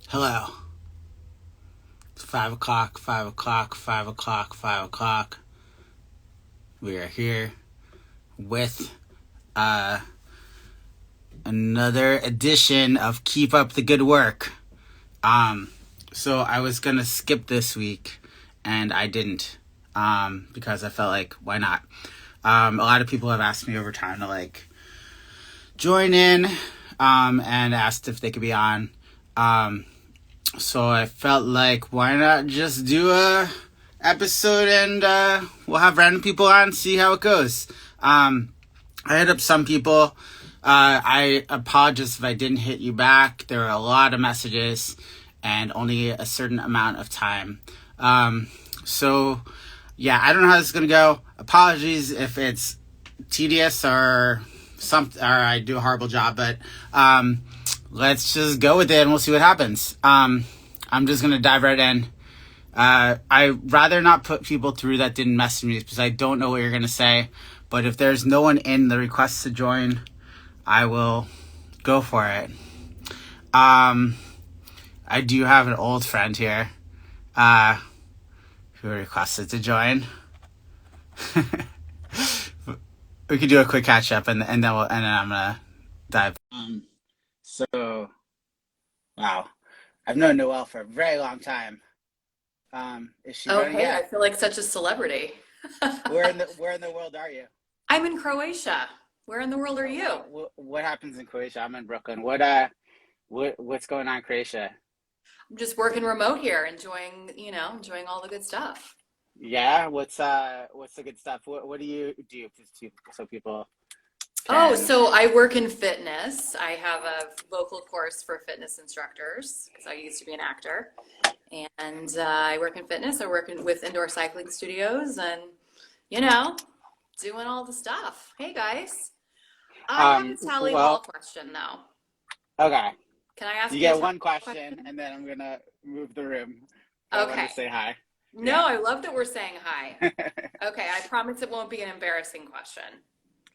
Hello. It's 5 o'clock, 5 o'clock, 5 o'clock, 5 o'clock. We are here with another edition of Keep Up the Good Work. So I was going to skip this week, and I didn't, because I felt like, why not? A lot of people have asked me over time to, join in, and asked if they could be on. So I felt like, why not just do a episode and we'll have random people on, see how it goes. I hit up some people. I apologize if I didn't hit you back. There were a lot of messages and only a certain amount of time. So yeah, I don't know how this is gonna go. Apologies if it's tedious or something, or I do a horrible job, but let's just go with it and we'll see what happens. I'm just going to dive right in. I'd rather not put people through that didn't message me because I don't know what you're going to say. But if there's no one in the request to join, I will go for it. I do have an old friend here who requested to join. We could do a quick catch up and then I'm going to dive. So, wow. I've known Noel for a very long time. Is she running Okay, I yet? feel like such a celebrity. Where in the world are you? I'm in Croatia. Where in the world are Oh you? wow. What happens in Croatia? I'm in Brooklyn. What's going on in Croatia? I'm just working remote here, enjoying all the good stuff. Yeah, what's the good stuff? What do you do so people Oh, can so I work in fitness. I have a vocal course for fitness instructors because I used to be an actor. And I work in fitness. I work with indoor cycling studios and, you know, doing all the stuff. Hey, guys. I have a tally hall well, question, though. okay. Can I ask You you a get tally one hall question question? and then I'm gonna move the room. But I wanted Okay. to say hi. Yeah. No, I love that we're saying hi. Okay, I promise it won't be an embarrassing question.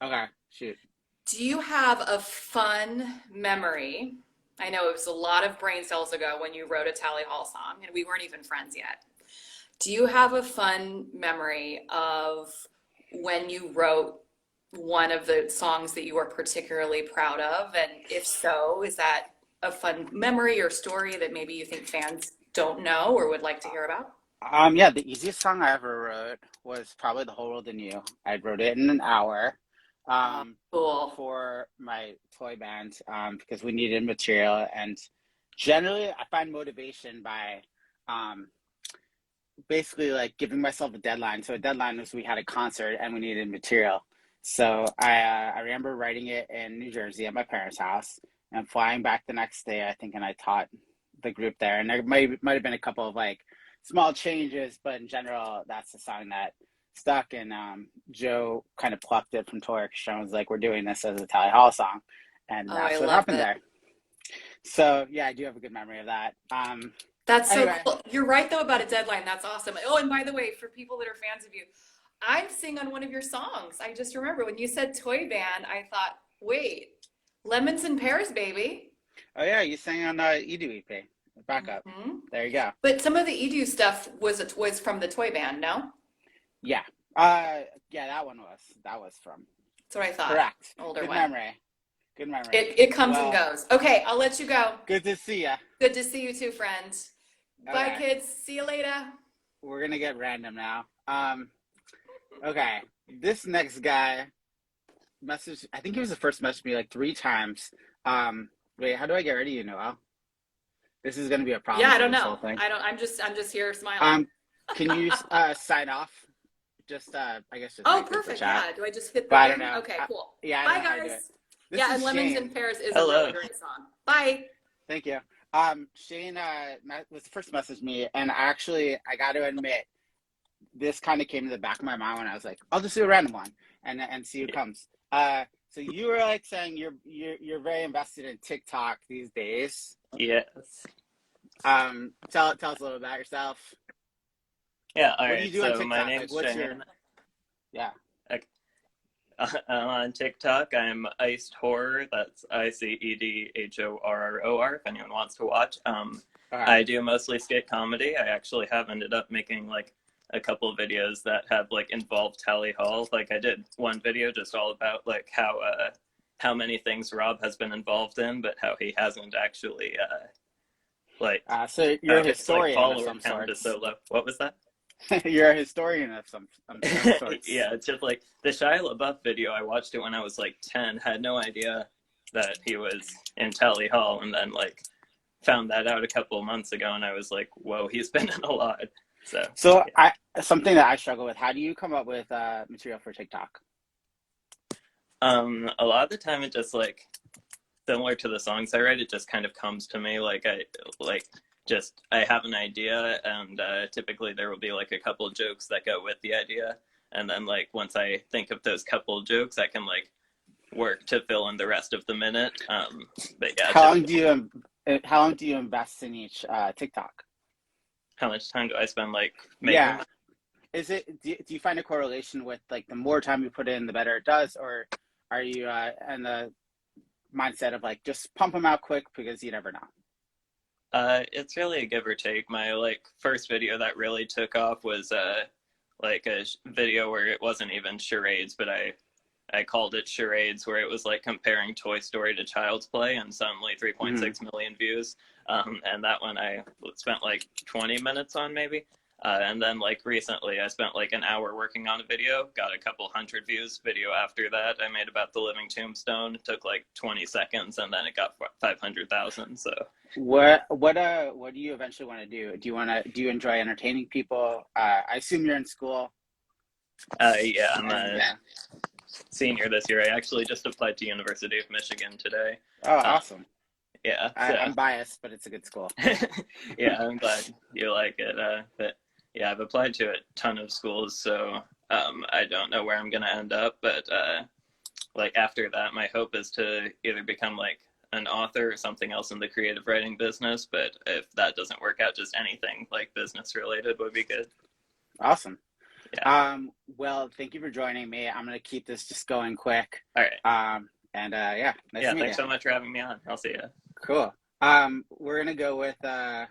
Okay, shoot. Do you have a fun memory? I know it was a lot of brain cells ago when you wrote a Tally Hall song, and we weren't even friends yet. Do you have a fun memory of when you wrote one of the songs that you were particularly proud of? And if so, is that a fun memory or story that maybe you think fans don't know or would like to hear about? Yeah, the easiest song I ever wrote was probably "The Whole World in You." I wrote it in an hour, Oh, um, cool. for my toy band, because we needed material. And generally, I find motivation by, um, basically like giving myself a deadline. So a deadline was we had a concert and we needed material. So I remember writing it in New Jersey at my parents' house and flying back the next day, I think, and I taught the group there. And there might have been a couple of small changes, but in general, that's the song that stuck. And Joe kind of plucked it from Tori because Sean was like, "We're doing this as a Tally Hall song," and Oh, I that's what love happened it. there. So yeah, I do have a good memory of that. That's so Anyway, cool. You're right though about a deadline. That's awesome. Oh, and by the way, for people that are fans of you, I sing on one of your songs. I just remember when you said toy band, I thought, wait, Lemons and Pears, baby. oh yeah, you sang on Edu EP. Backup. Hmm. There you go. But some of the Edu stuff was from the toy band, no? Yeah. Yeah, that was from. That's what I thought. Correct. Older Good one. memory. Good memory. It comes and Well, goes. Okay, I'll let you go. good to see ya. Good to see you too, friend. Bye, Okay, kids. See you later. we're gonna get random now. Okay, this next guy messaged. I think he was the first message me like 3 times. Wait, how do I get rid of you, Noel? This is gonna be a Yeah, problem I for don't this whole know. thing. I'm just here smiling. Um, can you sign off? Just I guess just Oh, exit the perfect. chat. Yeah. Do I just hit But the I don't thing? know. Okay, cool. Yeah, I don't Bye, know how to do it. guys. This Yeah, and is Lemons Shane. and Pears is a really Hello. great song. Bye. Thank you. Shane was the first message me, and actually, I got to admit, this kind of came to the back of my mind when I was like, I'll just do a random one and see who comes. So you were like saying you're very invested in TikTok these days. Yes. Tell us a little about yourself. Yeah, all What do you right. do on So my TikTok? Like, name's what's your Shane. yeah? Okay. On TikTok, I'm Iced Horror. That's ICEDHORROR. If anyone wants to watch, I do mostly skit comedy. I actually have ended up making like a couple videos that have like involved Tally Hall. Like I did one video just all about like how many things Rob has been involved in, but how he hasn't actually so you're a his like historian of follower some count is sorts. so low. What was that? You're a historian of some sorts. Yeah, it's just like the Shia LaBeouf video. I watched it when I was like 10, had no idea that he was in Tally Hall, and then like found that out a couple of months ago, and I was like, whoa, he's been in a lot. So yeah. Something that I struggle with, how do you come up with material for TikTok? a lot of the time it just like similar to the songs I write, it just kind of comes to me. Like I have an idea, and typically there will be like a couple of jokes that go with the idea, and then like once I think of those couple of jokes, I can like work to fill in the rest of the minute. But yeah, how long do you invest in each TikTok? How much time do I spend like making? Do you find a correlation with like the more time you put in, the better it does, or are you in the mindset of like just pump them out quick because you never know? It's really a give or take. My like first video that really took off was like a video where it wasn't even charades, but I called it charades, where it was like comparing Toy Story to Child's Play, and suddenly 3.6 million views. And that one I spent like 20 minutes on maybe. And then like recently I spent like an hour working on a video, got a couple hundred views. Video after that I made about the living tombstone. It took like 20 seconds, and then it got 500,000. So what do you eventually want to do? Do you enjoy entertaining people? I assume you're in school. Yeah, I'm a senior this year. I actually just applied to University of Michigan today. Oh, awesome. Yeah, I'm biased, but it's a good school. Yeah, I'm glad you like it. But yeah, I've applied to a ton of schools, so I don't know where I'm going to end up. But like after that, my hope is to either become like an author or something else in the creative writing business. But if that doesn't work out, just anything like business related would be good. Awesome. Yeah. Well, thank you for joining me. I'm going to keep this just going quick. All right. Nice to meet you. Thanks so much for having me on. I'll see you. Cool. We're going to go with, man,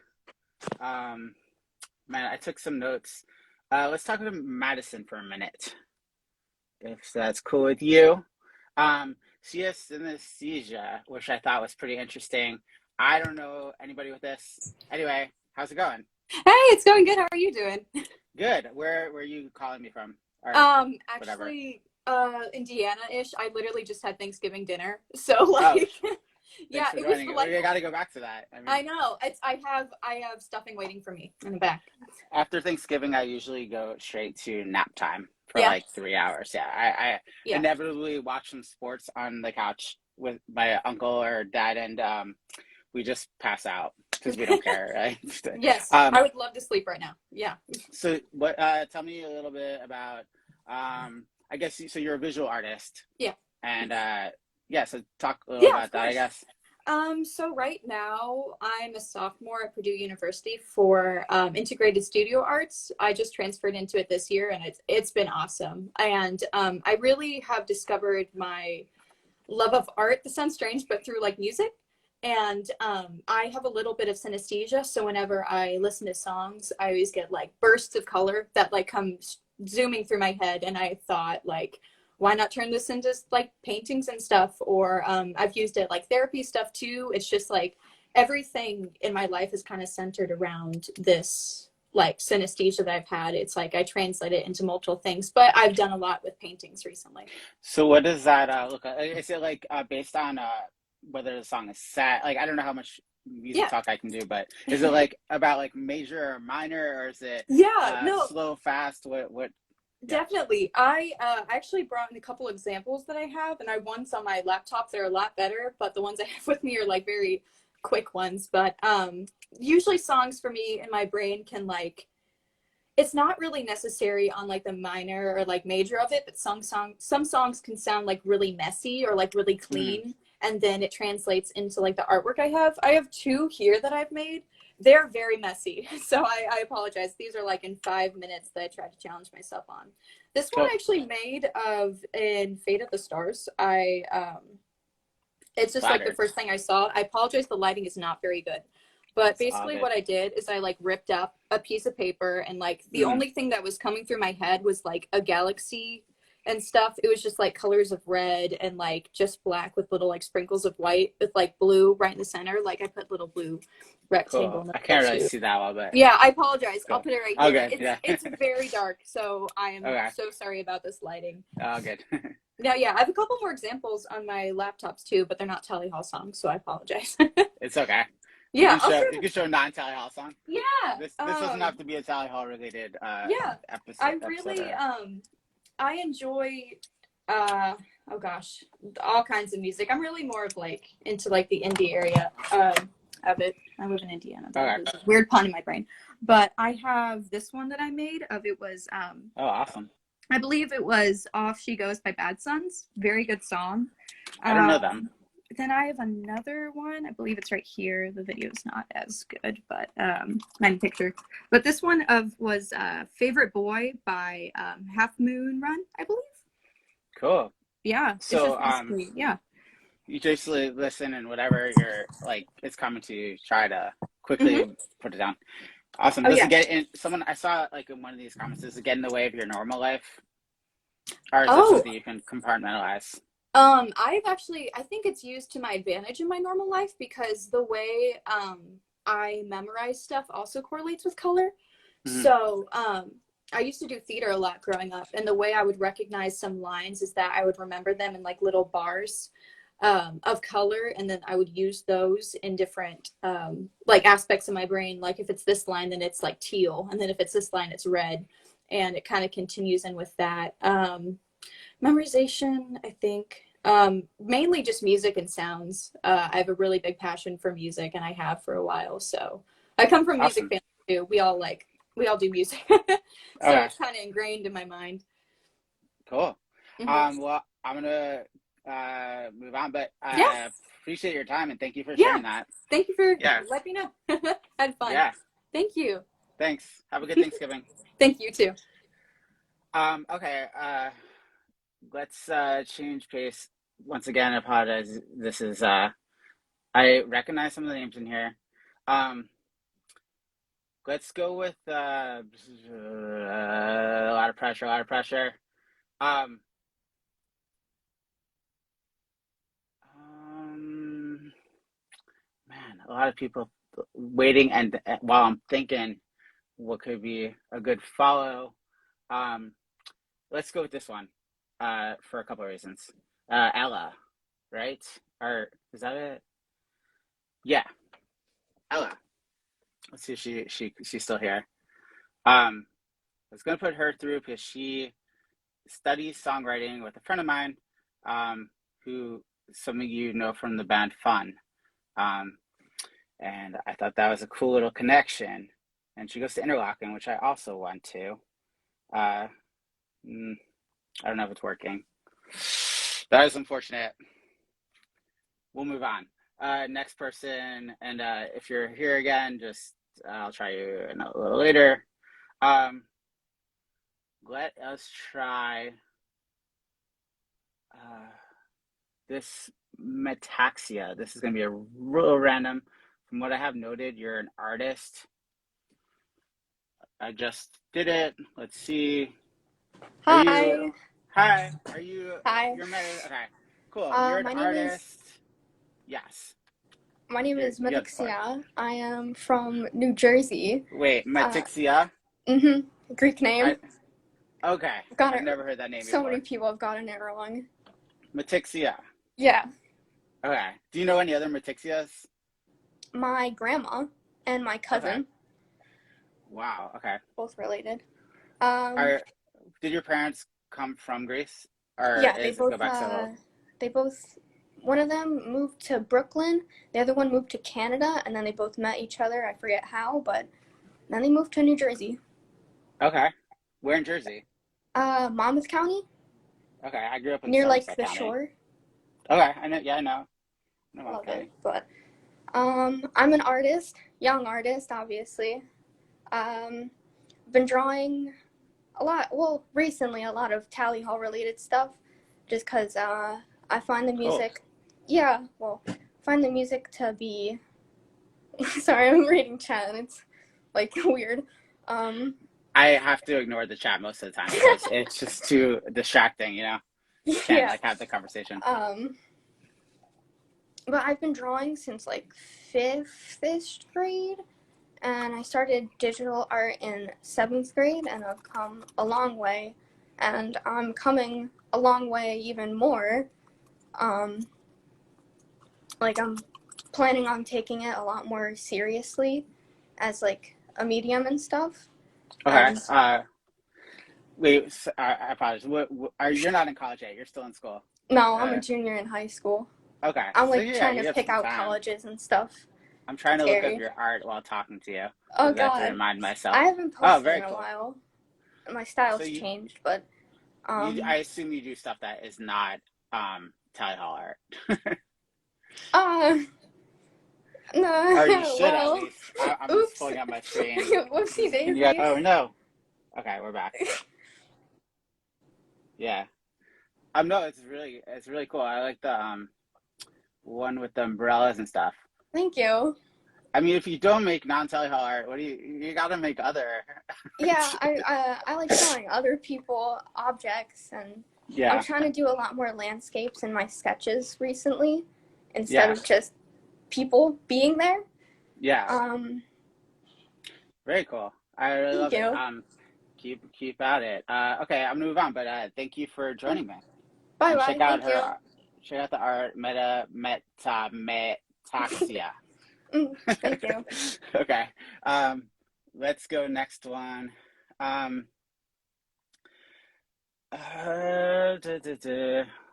I took some notes. Let's talk about Madison for a minute, if that's cool with you. She has synesthesia, which I thought was pretty interesting. I don't know anybody with this. Anyway, how's it going? Hey, it's going good. How are you doing? Good. Where are you calling me from? Or Actually, Indiana-ish. I literally just had Thanksgiving dinner, so like, yeah, it was like I got to go back to that. I know. I have stuffing waiting for me in the back. After Thanksgiving, I usually go straight to nap time for like 3 hours. Yeah, I inevitably watch some sports on the couch with my uncle or dad, and we just pass out because we don't care, right? Yes, I would love to sleep right now. Yeah. So, what? Tell me a little bit about. I guess so. You're a visual artist. Yeah. And so talk a little about that, I guess. So right now I'm a sophomore at Purdue University for integrated studio arts. I just transferred into it this year, and it's been awesome. And I really have discovered my love of art. This sounds strange, but through like music. And I have a little bit of synesthesia, so whenever I listen to songs, I always get like bursts of color that like come zooming through my head. And I thought, like, why not turn this into like paintings and stuff? Or I've used it like therapy stuff too. It's just like everything in my life is kind of centered around this like synesthesia that I've had. It's like I translate it into multiple things, but I've done a lot with paintings recently. So what does that look like? Is it like based on whether the song is sad? Like, I don't know how much music talk I can do, but is it like about like major or minor, or is it slow, fast? What? Definitely. I actually brought in a couple examples that I have, and ones on my laptop. They're a lot better, but the ones I have with me are like very quick ones. But usually songs for me in my brain can like, it's not really necessary on like the minor or like major of it, but some songs can sound like really messy or like really clean. And then it translates into like the artwork I have. I have 2 here that I've made. They're very messy. So I apologize. These are like in 5 minutes that I tried to challenge myself on. This one Cool. I actually made of in Fate of the Stars. It's just like the Flattered. first thing I saw. I apologize, the lighting is not very good. But It's all basically good. what I did is I like ripped up a piece of paper, and like the Mhm. only thing that was coming through my head was like a galaxy and stuff. It was just like colors of red and like just black with little like sprinkles of white with like blue right in the center. Like I put little blue rectangle Cool. in the I middle can't really too. see that well, but Yeah, I apologize. I'll cool. put it right All here. good. Yeah. It's very dark, so I am Okay. so sorry about this lighting. All good. Now, yeah, I have a couple more examples on my laptops too, but they're not Tally Hall songs, so I apologize. It's okay. Yeah, I'll You share. can show non-Tally Hall song. Yeah, This doesn't have to be a Tally Hall related yeah. I episode. really I enjoy oh gosh, all kinds of music. I'm really more of like into like the indie area of it. I live in Indiana. That was a weird pun in my brain. But I have this one that I made of, it was Oh, awesome. I believe it was Off She Goes by Bad Sons. Very good song. I don't know them. Then I have another one. I believe it's right here. The video is not as good, but my picture. But this one was Favorite Boy by Half Moon Run, I believe. Cool. Yeah. So yeah. you just listen, and whatever you're like it's coming to you, try to quickly put it down. Awesome. Oh, Does yeah. it get in someone I saw like in one of these comments, does it get in the way of your normal life? Or is it something you can compartmentalize? I think it's used to my advantage in my normal life because the way I memorize stuff also correlates with color. Mhm. So I used to do theater a lot growing up, and the way I would recognize some lines is that I would remember them in like little bars of color, and then I would use those in different like aspects of my brain. Like if it's this line, then it's like teal, and then if it's this line, it's red, and it kind of continues in with that. Memorization, I think, mainly just music and sounds. I have a really big passion for music, and I have for a while. So I come from music Awesome. family too. We all do music, so Okay. it's kind of ingrained in my mind. Cool. Well, I'm gonna move on, but I appreciate your time and thank you for sharing that. Thank you for letting me know. Had fun. Yeah. Thank you. Thanks. Have a good Thanksgiving. Thank you too. Okay. Let's change pace. Once again, I apologize. This is I recognize some of the names in here. Let's go with a lot of pressure. Man, a lot of people waiting, and while I'm thinking what could be a good follow, let's go with this one for a couple of reasons. Ella, right? Or is that it? Yeah, Ella. Let's see if she's still here. I was gonna put her through because she studies songwriting with a friend of mine, who some of you know from the band Fun. And I thought that was a cool little connection. And she goes to Interlochen, which I also went to. I don't know if it's working. That is unfortunate. We'll move on. Next person, and if you're here again, just I'll try you a little later. Let us try this Metaxia. This is going to be a real random. From what I have noted, you're an artist. I just did it. Let's see. Hi. Hi. Are you? Hi. You're married. Okay. Cool. You're an my artist. name is. Yes. My name is Metaxia. I am from New Jersey. Wait, Metaxia? Greek name. Okay. I've never heard that name before. So many people have gotten it wrong. Metaxia. Yeah. Okay. Do you know any other Metaxias? My grandma and my cousin. Okay. Wow. Okay. Both related. Did your parents come from Greece? Or yeah, they both. One of them moved to Brooklyn. The other one moved to Canada, and then they both met each other. I forget how, but then they moved to New Jersey. Okay. Where in Jersey? Monmouth County. Okay, I grew up in near Somerset like the County. shore. Okay, I know. Yeah, I know. Love it. But I'm an artist, young artist, obviously. Been drawing a lot. Well, recently a lot of Tally Hall related stuff, just because I find the music. Yeah, well, find the music to be. Sorry, I'm reading chat and it's like weird. I have to ignore the chat most of the time because it's just too distracting, you know? Can't Yeah. like have the conversation. But I've been drawing since like 5th-ish grade, and I started digital art in 7th grade, and I've come a long way, and I'm coming a long way even more. Like I'm planning on taking it a lot more seriously as like a medium and stuff. Okay. And Wait, I apologize. You're not in college yet. You're still in school. no, I'm a junior in high school. Okay. I'm So like yeah, trying you to have pick some out time. colleges and stuff. I'm trying to look up Scary. your art while talking to you. Oh I have to God, remind myself. I haven't Oh, posted very in a cool. while. My style's So changed, but I assume you do stuff that is not Tally Hall art. No, Or you should well, at least. I'm just oops. pulling up my screen. Whoopsie And daisy. oh no. Okay, we're back. Yeah. No, it's really cool. I like the one with the umbrellas and stuff. Thank you. I mean, if you don't make non-Tally Hall art, what do you gotta make other? Yeah, I like showing other people objects, and Yeah. I'm trying to do a lot more landscapes in my sketches recently, instead of just people being there. Yeah. Very cool. I really love Thank it. Keep at it. Okay, I'm gonna move on, but thank you for joining me. Bye And bye. check out Thank you. check out the art Metaxia. Thank you. Okay. Let's go next one.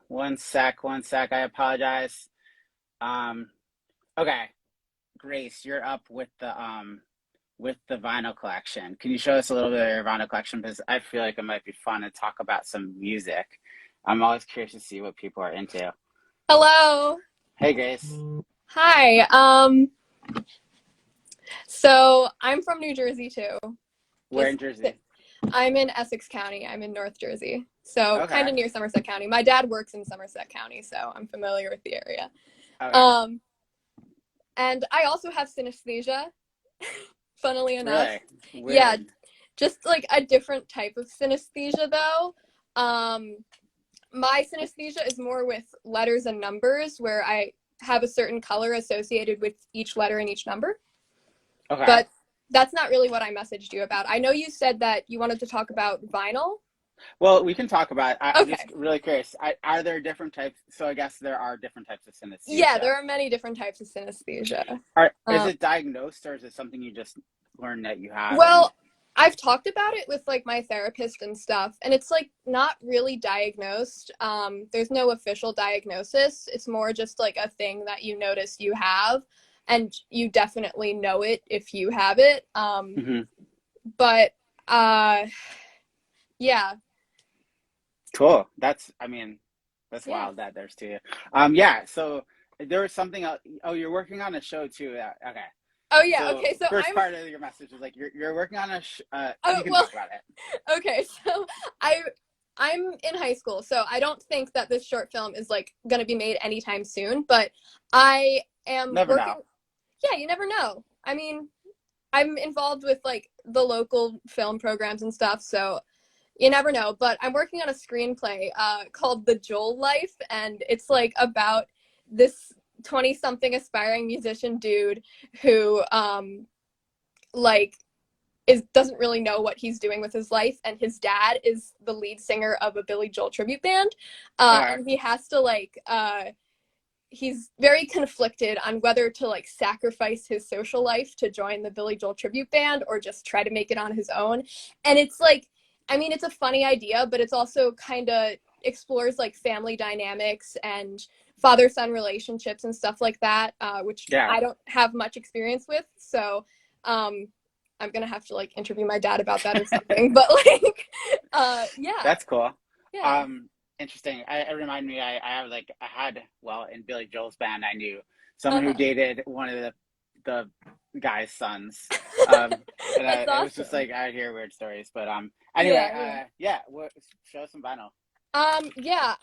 One sec. I apologize. Okay. Grace, you're up with the vinyl collection. Can you show us a little bit of your vinyl collection? Because I feel like it might be fun to talk about some music. I'm always curious to see what people are into. Hello. Hey, Grace. Hi. So I'm from New Jersey too. Where in Jersey? I'm in Essex County. I'm in North Jersey. So Okay. kind of near Somerset County. My dad works in Somerset County, so I'm familiar with the area. Okay. And I also have synesthesia, funnily enough. Really? Weird. Yeah, just like a different type of synesthesia though. My synesthesia is more with letters and numbers, where I have a certain color associated with each letter and each number. Okay. But that's not really what I messaged you about. I know you said that you wanted to talk about vinyl. Well, we can talk about it. I'm Okay. just really curious. Are there different types? So I guess there are different types of synesthesia. Yeah, there are many different types of synesthesia. Is it diagnosed, or is it something you just learned that you have? Well, I've talked about it with like my therapist and stuff, and it's like not really diagnosed. There's no official diagnosis. It's more just like a thing that you notice you have, and you definitely know it if you have it. But yeah. Cool. That's wild that there's two. Yeah. So there was something else. Oh, you're working on a show too. Okay. Oh yeah. Okay. So first part of your message is like you're working on a. You can talk about it. Okay. So I'm in high school, so I don't think that this short film is like going to be made anytime soon. But I am never know. Yeah, you never know. I mean, I'm involved with like the local film programs and stuff, so you never know. But I'm working on a screenplay called The Joel Life, and it's like about this 20-something aspiring musician dude who doesn't really know what he's doing with his life, and his dad is the lead singer of a Billy Joel tribute band. And he has to he's very conflicted on whether to like sacrifice his social life to join the Billy Joel tribute band or just try to make it on his own. And it's like, I mean, it's a funny idea, but it's also kind of explores like family dynamics and father-son relationships and stuff like that, which I don't have much experience with. So I'm going to have to like interview my dad about that or something. But like, yeah. That's cool. Yeah. Interesting. It reminded me, I had in Billy Joel's band, I knew someone who dated one of the guy's sons. And That's awesome. It was just like, I'd hear weird stories, but Anyway, show us some vinyl. Yeah,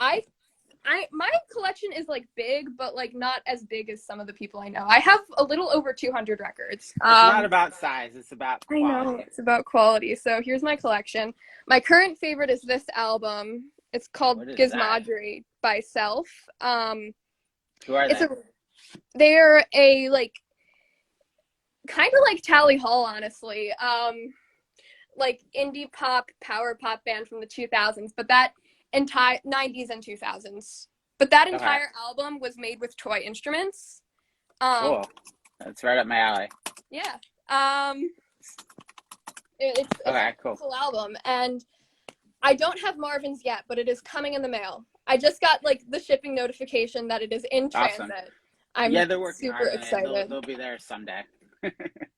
my collection is like big, but like not as big as some of the people I know. I have a little over 200 records. It's not about size, it's about quality. I know, it's about quality. So here's my collection. My current favorite is this album. It's called Gizmodry by Self. Who are they? They're a like kind of like Tally Hall, honestly. Like indie pop, power pop band from the 2000s, but that entire 90s and 2000s. But that entire album was made with toy instruments. Cool. That's right up my alley. Yeah. It's a cool album, and I don't have Marvin's yet, but it is coming in the mail. I just got like the shipping notification that it is in transit. I'm they're working super hard, excited. They'll be there someday.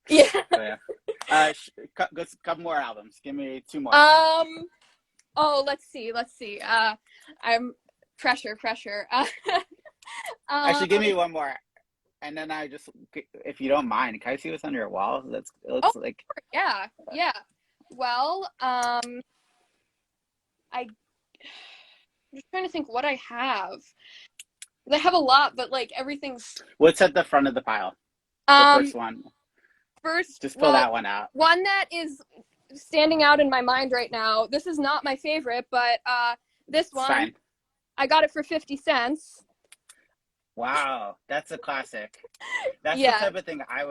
Yeah. Couple more albums. Give me 2 more. Oh, let's see. I'm pressure. Actually, give me 1 more, and then if you don't mind, can I see what's on your wall? It looks like. Yeah. Well, I'm just trying to think what I have. I have a lot, but like everything's. What's at the front of the pile? The first one. Just pull that one out. One that is standing out in my mind right now. This is not my favorite, but this one, fine. I got it for 50 cents. Wow, that's a classic. That's the type of thing I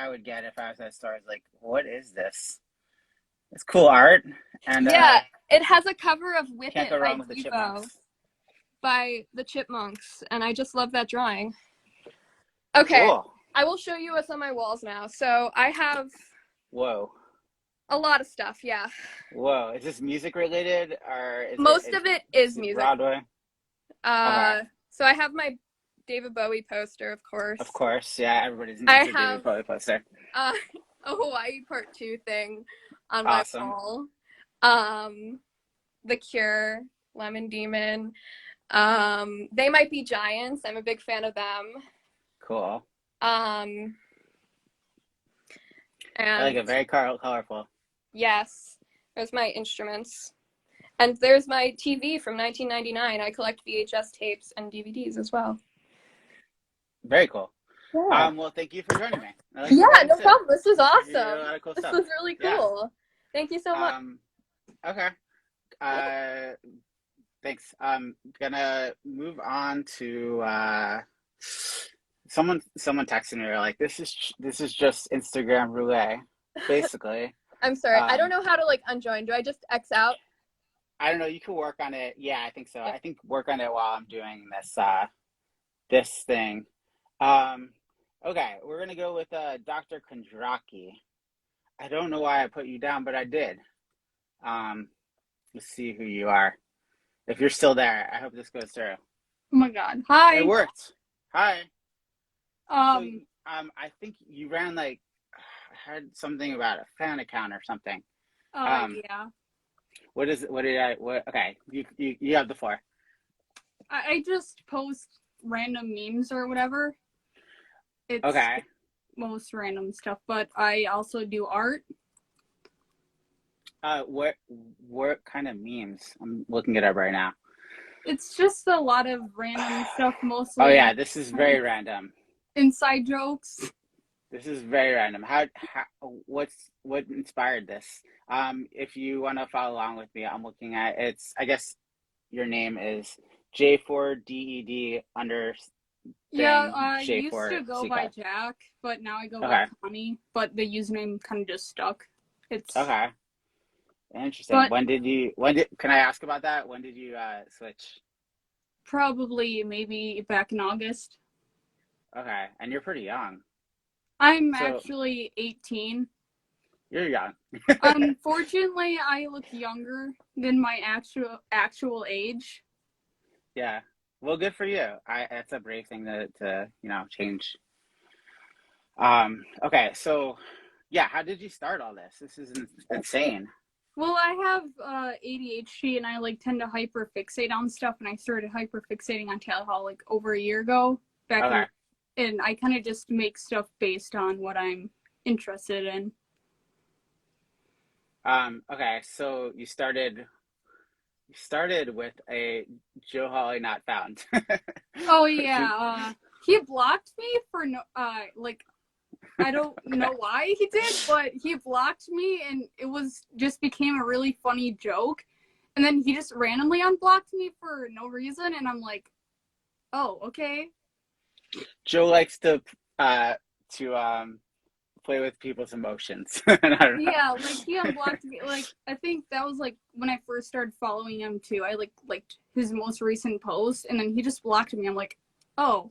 would get if I was at a store. Like, what is this? It's cool art, and it has a cover of Whip can't It go wrong by with the Devo Chipmunks. by the Chipmunks, and I just love that drawing. Okay, cool. I will show you what's on my walls now. So I have a lot of stuff. Yeah. Whoa, is this music related or is most of it is music? Broadway. So I have my David Bowie poster, of course. Of course, yeah, everybody's into David Bowie poster. A Hawaii Part 2 thing on my wall. The Cure, Lemon Demon. They Might Be Giants. I'm a big fan of them. Cool. And I like it, very colorful. Yes. There's my instruments. And there's my TV from 1999. I collect VHS tapes and DVDs as well. Very cool. Yeah. Well, thank you for joining me. No problem. This was awesome. You did a lot of cool this stuff. was really cool. Yeah. Thank you so much. Okay. Thanks. I'm gonna move on to someone texted me like this is just Instagram roulette, basically. I'm sorry. I don't know how to like unjoin. Do I just X out? I don't know. You can work on it. Yeah, I think so. I think work on it while I'm doing this thing. Okay, we're gonna go with Dr. Kondraki. I don't know why I put you down, but I did. Let's see who you are. If you're still there, I hope this goes through. Oh my God! Hi. It worked. Hi. So, I think you ran I heard something about a fan account or something. Yeah. What is it? Okay, you have the floor. I just post random memes or whatever. It's most random stuff, but I also do art. What kind of memes? I'm looking it up right now. It's just a lot of random stuff, mostly. Oh yeah, this is very random. Inside jokes. This is very random. What inspired this? If you want to follow along with me, I'm looking at I guess your name is J4DED under. Yeah, I used to go by Jack, but now I go by Connie. But the username kind of just stuck. It's okay. Interesting. But can I ask about that? When did you switch? Probably maybe back in August. Okay, and you're pretty young. I'm actually 18. You're young. Unfortunately, I look younger than my actual age. Yeah. Well, good for you. That's a brave thing to change. Okay, so yeah, how did you start all this? This is insane. Well, I have ADHD and I tend to hyperfixate on stuff, and I started hyperfixating on Tally Hall over a year ago. And I kind of just make stuff based on what I'm interested in. Okay, so you started with a Joe Hawley not found. Oh You- yeah, he blocked me for no, like I don't know why he did, but he blocked me, and it was just became a really funny joke. And then he just randomly unblocked me for no reason, and I'm like, oh, okay. Joe likes to play with people's emotions. I don't know. Yeah, like he unblocked me. Like I think that was like when I first started following him too. I liked his most recent post, and then he just blocked me. I'm like, oh,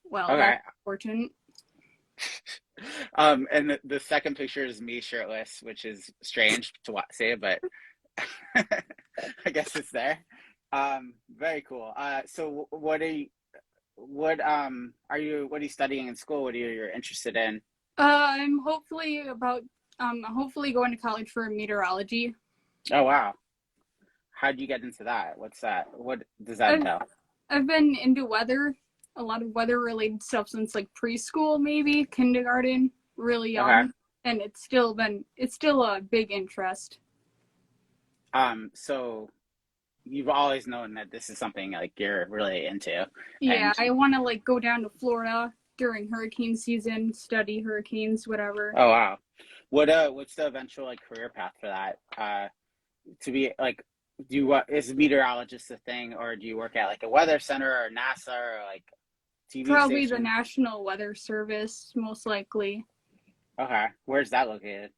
well, Okay. that's important. And the second picture is me shirtless, which is strange to say, but I guess it's there. Very cool. So what are you studying in school? What are you're interested in? I'm hopefully going to college for meteorology. Oh wow. How'd you get into that? What's that? What does that I've, entail? I've been into weather, a lot of weather related stuff since like preschool, maybe kindergarten, really young, Okay. and it's still a big interest. So you've always known that this is something like you're really into. Yeah, And I want to like go down to Florida during hurricane season, study hurricanes, whatever. oh wow. What's the eventual like career path for that? To be like, is meteorologist a thing, or do you work at like a weather center or NASA or like TV Probably the station? National Weather Service, most likely. Okay, where's that located?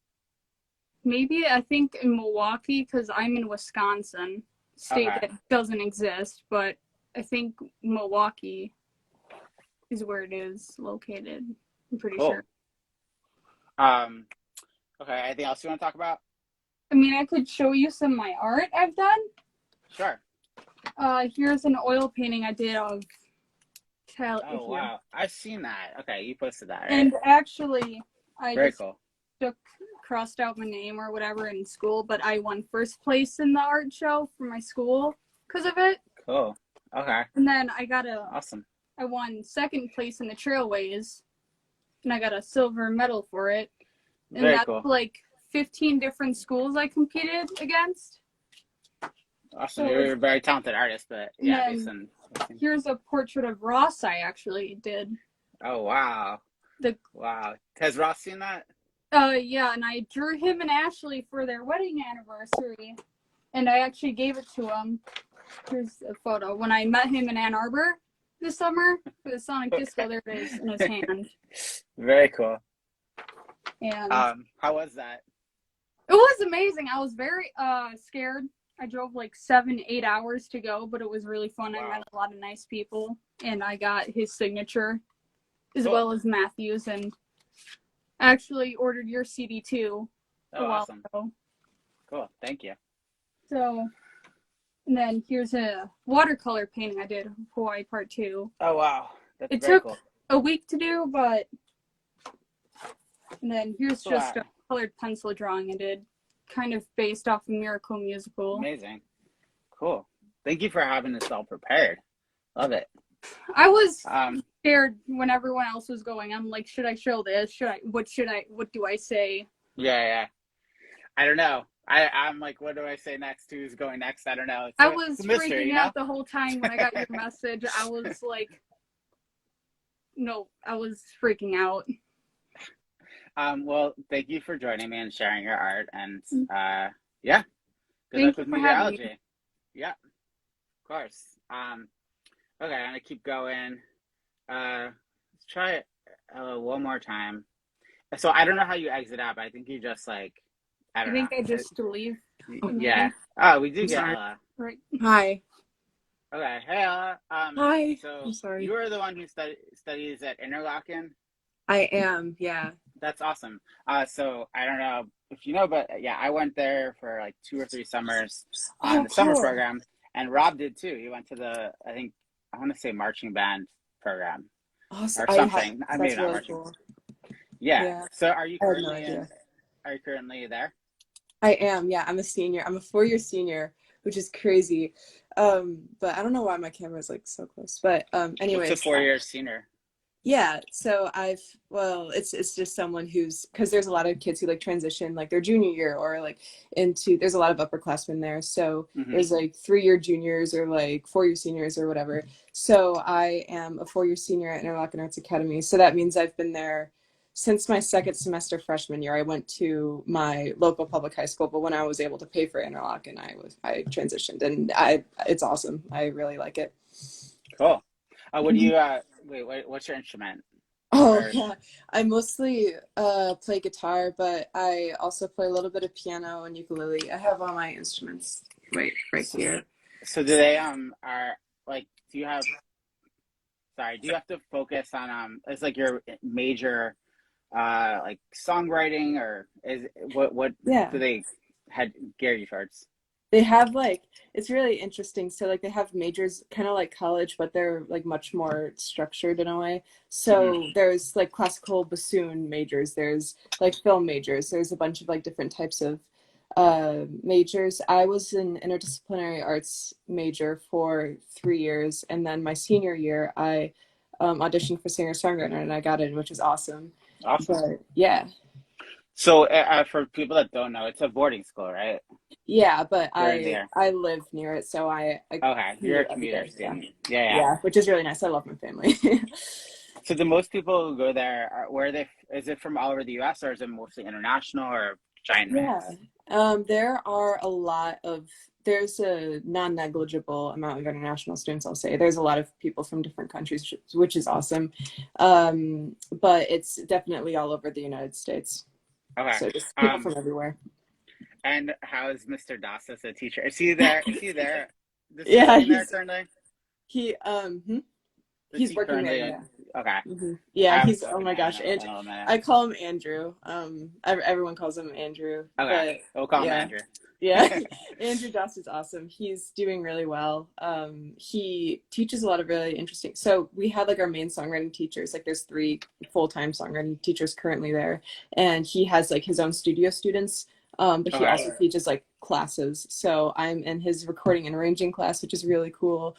Maybe I think in Milwaukee, because I'm in Wisconsin, state Okay. that doesn't exist, but I think Milwaukee is where it is located. I'm pretty Cool. sure. Um, okay, anything else you want to talk about? I mean, I could show you some of my art I've done. Sure. Here's an oil painting I did of Oh wow, I've seen that. Okay, you posted that, right? And actually, I Very just cool. crossed out my name or whatever in school, but I won first place in the art show for my school because of it. Cool. Okay. And then Awesome. I won second place in the Trailways, and I got a silver medal for it. And Very that's cool. like 15 different schools I competed against. Awesome. So You're a very talented artist, but yeah, And based on. here's a portrait of Ross I actually did. Oh wow. Wow. Has Ross seen that? Yeah, and I drew him and Ashley for their wedding anniversary, and I actually gave it to him. Here's a photo. When I met him in Ann Arbor this summer for the Sonic Disco, there it is in his hand. Very cool. And how was that? it was amazing. I was very scared. I drove like 7-8 hours to go, but it was really fun. Wow. I met a lot of nice people, and I got his signature as Cool. well as Matthew's, and I actually ordered your CD too Oh, a while awesome. ago. Cool. Thank you. So, and then here's a watercolor painting I did, Hawaii Part 2. Oh wow. That's It very took cool. a week to do, but, and then here's Wow. just a colored pencil drawing I did, kind of based off a Miracle musical. Amazing. Cool. Thank you for having this all prepared. Love it. I was Um, scared when everyone else was going. I'm like, should I show this? What do I say? yeah. I don't know. I'm like, what do I say next? Who's going next? I don't know. I was it's a mystery, freaking you know? out the whole time when I got your message. I was like, no, I was freaking out. Well, thank you for joining me and sharing your art, and yeah, good Thank luck you with for having me. meteorology. Yeah, of course. Okay, I'm gonna keep going. Let's try it one more time. So I don't know how you exit out, but I think you just like I I don't think know. I just leave. Yeah. Oh, we do I'm get sorry. Ella. Right. Hi. Okay. Hey, Ella. Hi. So I'm sorry. you are the one who studies at Interlochen. I am, yeah. That's awesome. So I don't know if you know, but yeah, I went there for like 2 or 3 summers on the summer cool. program, and Rob did too. He went to the I want to say marching band program Awesome. or something. That's Maybe not really marching. cool. Yeah. Yeah. So are you I had no currently idea. Are you currently there? I am, yeah. I'm a senior. I'm a 4-year senior, which is crazy. But I don't know why my camera is like so close. But anyways. What's a 4-year senior? Yeah, so it's just someone who's, because there's a lot of kids who like transition like their junior year or like into, there's a lot of upperclassmen there. So Hmm. there's like 3-year juniors or like 4-year seniors or whatever. So I am a 4-year senior at Interlochen Arts Academy. So that means I've been there since my second semester freshman year. I went to my local public high school, but when I was able to pay for Interlochen, I transitioned, and it's awesome. I really like it. Cool. What do you what's your instrument? Oh Or yeah, I mostly play guitar, but I also play a little bit of piano and ukulele. I have all my instruments right so, here. so do they are like do you have do you have to focus on is like your major like songwriting, or is what Yeah. do they had gear you towards? They have like, it's really interesting. So like they have majors kind of like college, but they're like much more structured in a way. Hmm. So there's like classical bassoon majors, there's like film majors, there's a bunch of like different types of majors. I was an interdisciplinary arts major for 3 years, and then my senior year I auditioned for singer-songwriter and I got in, which is awesome. Awesome. But yeah. So for people that don't know, it's a boarding school, right? Yeah, but You're there. I live near it, so I Okay, you're a commute every commuter day. Yeah. student. Yeah. Yeah, which is really nice. I love my family. So the most people who go there, where are they? Is it from all over the U.S. or is it mostly international or giant Yeah. mix? There are a lot of, there's a non-negligible amount of international students, I'll say. There's a lot of people from different countries, which is awesome. But it's definitely all over the United States. Okay. So just people from everywhere. And how is Mr. Das as a teacher? Is he there? Is he there? Does he Yeah, work there currently? he's working currently? there, yeah. Okay. Mm-hmm. I Yeah, haven't he's, oh spoken my to him gosh, in a little minute. I call him Andrew. Everyone calls him Andrew. Okay, But we'll call him yeah, Andrew. yeah. Andrew Doss is awesome. He's doing really well. He teaches a lot of really interesting. So we had like our main songwriting teachers. Like there's 3 full-time songwriting teachers currently there, and he has like his own studio students. But he Okay. also teaches like classes. So I'm in his recording and arranging class, which is really cool.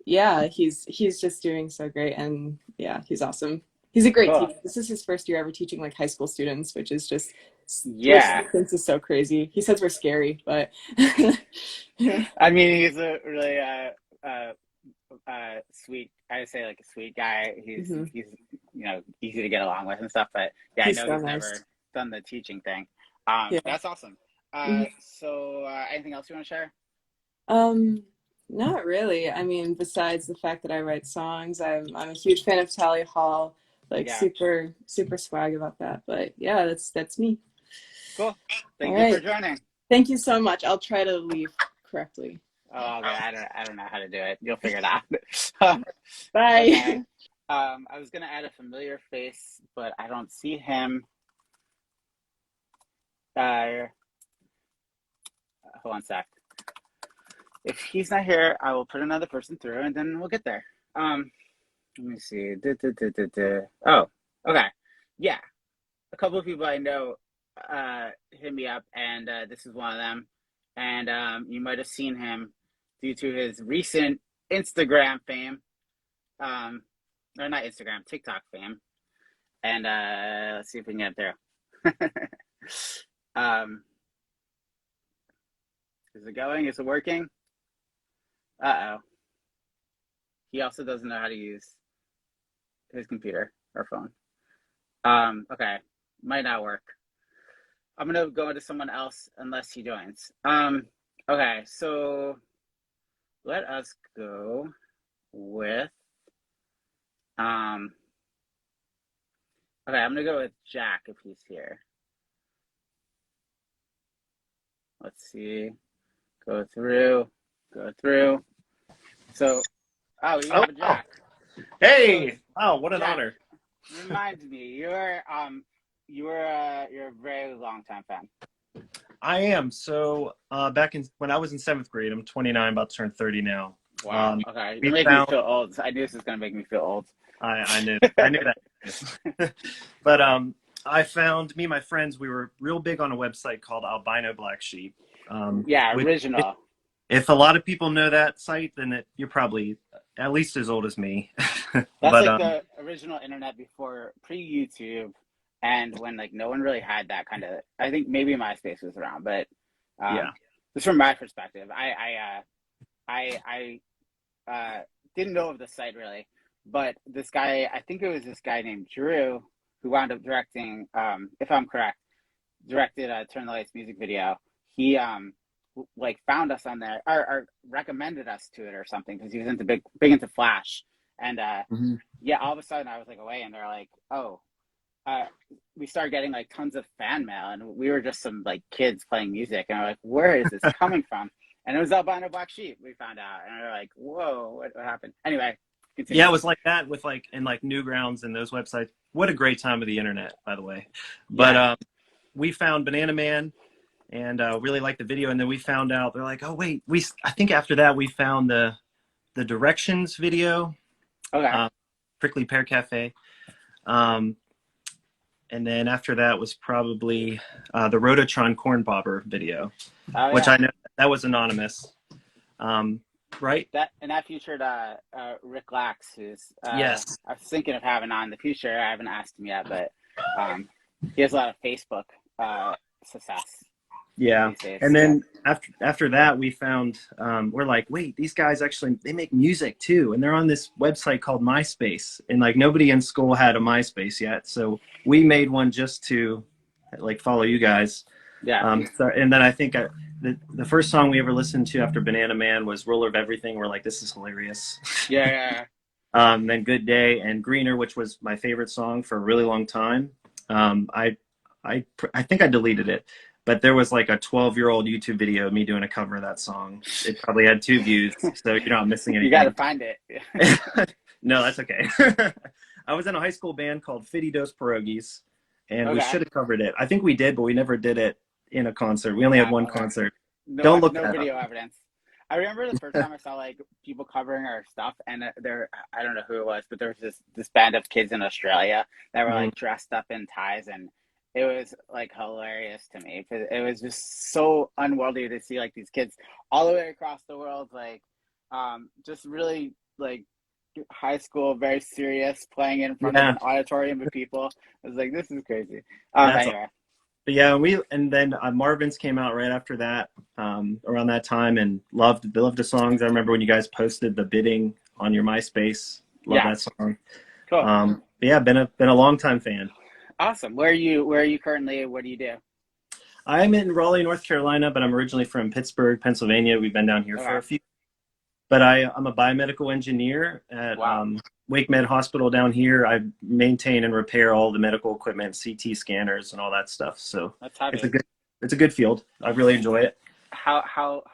Yeah, he's just doing so great, and yeah, he's awesome. He's a great Cool. teacher. This is his first year ever teaching like high school students, which is just, Yeah. which is so crazy. He says we're scary, but yeah. I mean, he's a really sweet. I would say like a sweet guy. He's easy to get along with and stuff. But yeah, I know so he's nice. never done the teaching thing. Yeah. That's awesome. So anything else you want to share? Not really. I mean, besides the fact that I write songs, I'm a huge fan of Tally Hall. Like Yeah. super swag about that. But yeah, that's me. Cool. Thank All you for right. joining. Thank you so much. I'll try to leave correctly. Oh, okay. I don't know how to do it. You'll figure it out. Bye. Okay. I was gonna add a familiar face, but I don't see him. Hold on a sec. If he's not here, I will put another person through, and then we'll get there. Let me see. Oh, okay. Yeah, a couple of people I know hit me up, and this is one of them. And you might have seen him due to his recent Instagram fame, or not Instagram, TikTok fame. And let's see if we can get there. Is it going? Is it working? Uh-oh. He also doesn't know how to use his computer or phone. Okay. Might not work. I'm gonna go into someone else unless he joins. Okay, so let us go with okay, I'm gonna go with Jack if he's here. Let's see. Go through. So you have a Jack. Hey! Oh, what an Jack, honor. Reminds me, you're a very long time fan. I am. So back when I was in 7th grade, I'm 29, about to turn 30 now. Wow. Okay. You're making me feel old. I knew this was gonna make me feel old. I knew that. But I found, me and my friends, we were real big on a website called Albino Black Sheep. Yeah, original. If a lot of people know that site, then you're probably at least as old as me. That's But like the original internet before pre-YouTube, and when like no one really had that kind of. I think maybe MySpace was around, but yeah. just from my perspective, I didn't know of the site really, but this guy, I think it was this guy named Drew who wound up directing, if I'm correct, directed a Turn the Lights music video. He like found us on there or recommended us to it or something because he was into big into Flash, and yeah, all of a sudden I was like away, and they're like, oh, we started getting like tons of fan mail, and we were just some like kids playing music, and we're like, where is this coming from? And it was Albino Black Sheep, we found out, and we were like, whoa, what happened? Anyway, continue. Yeah, it was like that with like in like Newgrounds and those websites. What a great time of the internet, by the way. But we found Banana Man and really liked the video, and then we found out they're like, oh wait, I think after that we found the directions video. Okay. Prickly Pear Cafe. And then after that was probably the Rototron Corn Bobber video, which I know that was anonymous, right? That featured Rick Lax, who's yes. I was thinking of having on in the future. I haven't asked him yet, but he has a lot of Facebook success. Yeah, and then after that we found we're like, wait, these guys actually they make music too, and they're on this website called MySpace, and like nobody in school had a MySpace yet, so we made one just to like follow you guys. Yeah. And then I think the first song we ever listened to after Banana Man was Ruler of Everything. We're like, this is hilarious. Yeah. Then Good Day and Greener, which was my favorite song for a really long time. I think I deleted it. But there was like a 12-year-old YouTube video of me doing a cover of that song. It probably had 2 views, so you're not missing anything. You got to find it. No, that's okay. I was in a high school band called Fitty Dos Pierogies, and we should have covered it. I think we did, but we never did it in a concert. We only had one concert. Don't look no video evidence. I remember the first time I saw like people covering our stuff, and I don't know who it was, but there was this band of kids in Australia that were like dressed up in ties, and it was like hilarious to me because it was just so unworldly to see like these kids all the way across the world, like just really like high school, very serious, playing in front of an auditorium of people. I was like, this is crazy. Anyway. But yeah, and then Marvin's came out right after that, around that time, and loved the songs. I remember when you guys posted the bidding on your MySpace. Love that song. Cool. But yeah, been a long time fan. Awesome. Where are you currently? What do you do? I'm in Raleigh, North Carolina, but I'm originally from Pittsburgh, Pennsylvania. We've been down here for a few. But I'm a biomedical engineer at Wake Med Hospital down here. I maintain and repair all the medical equipment, CT scanners, and all that stuff. So it's a good field. I really enjoy it. How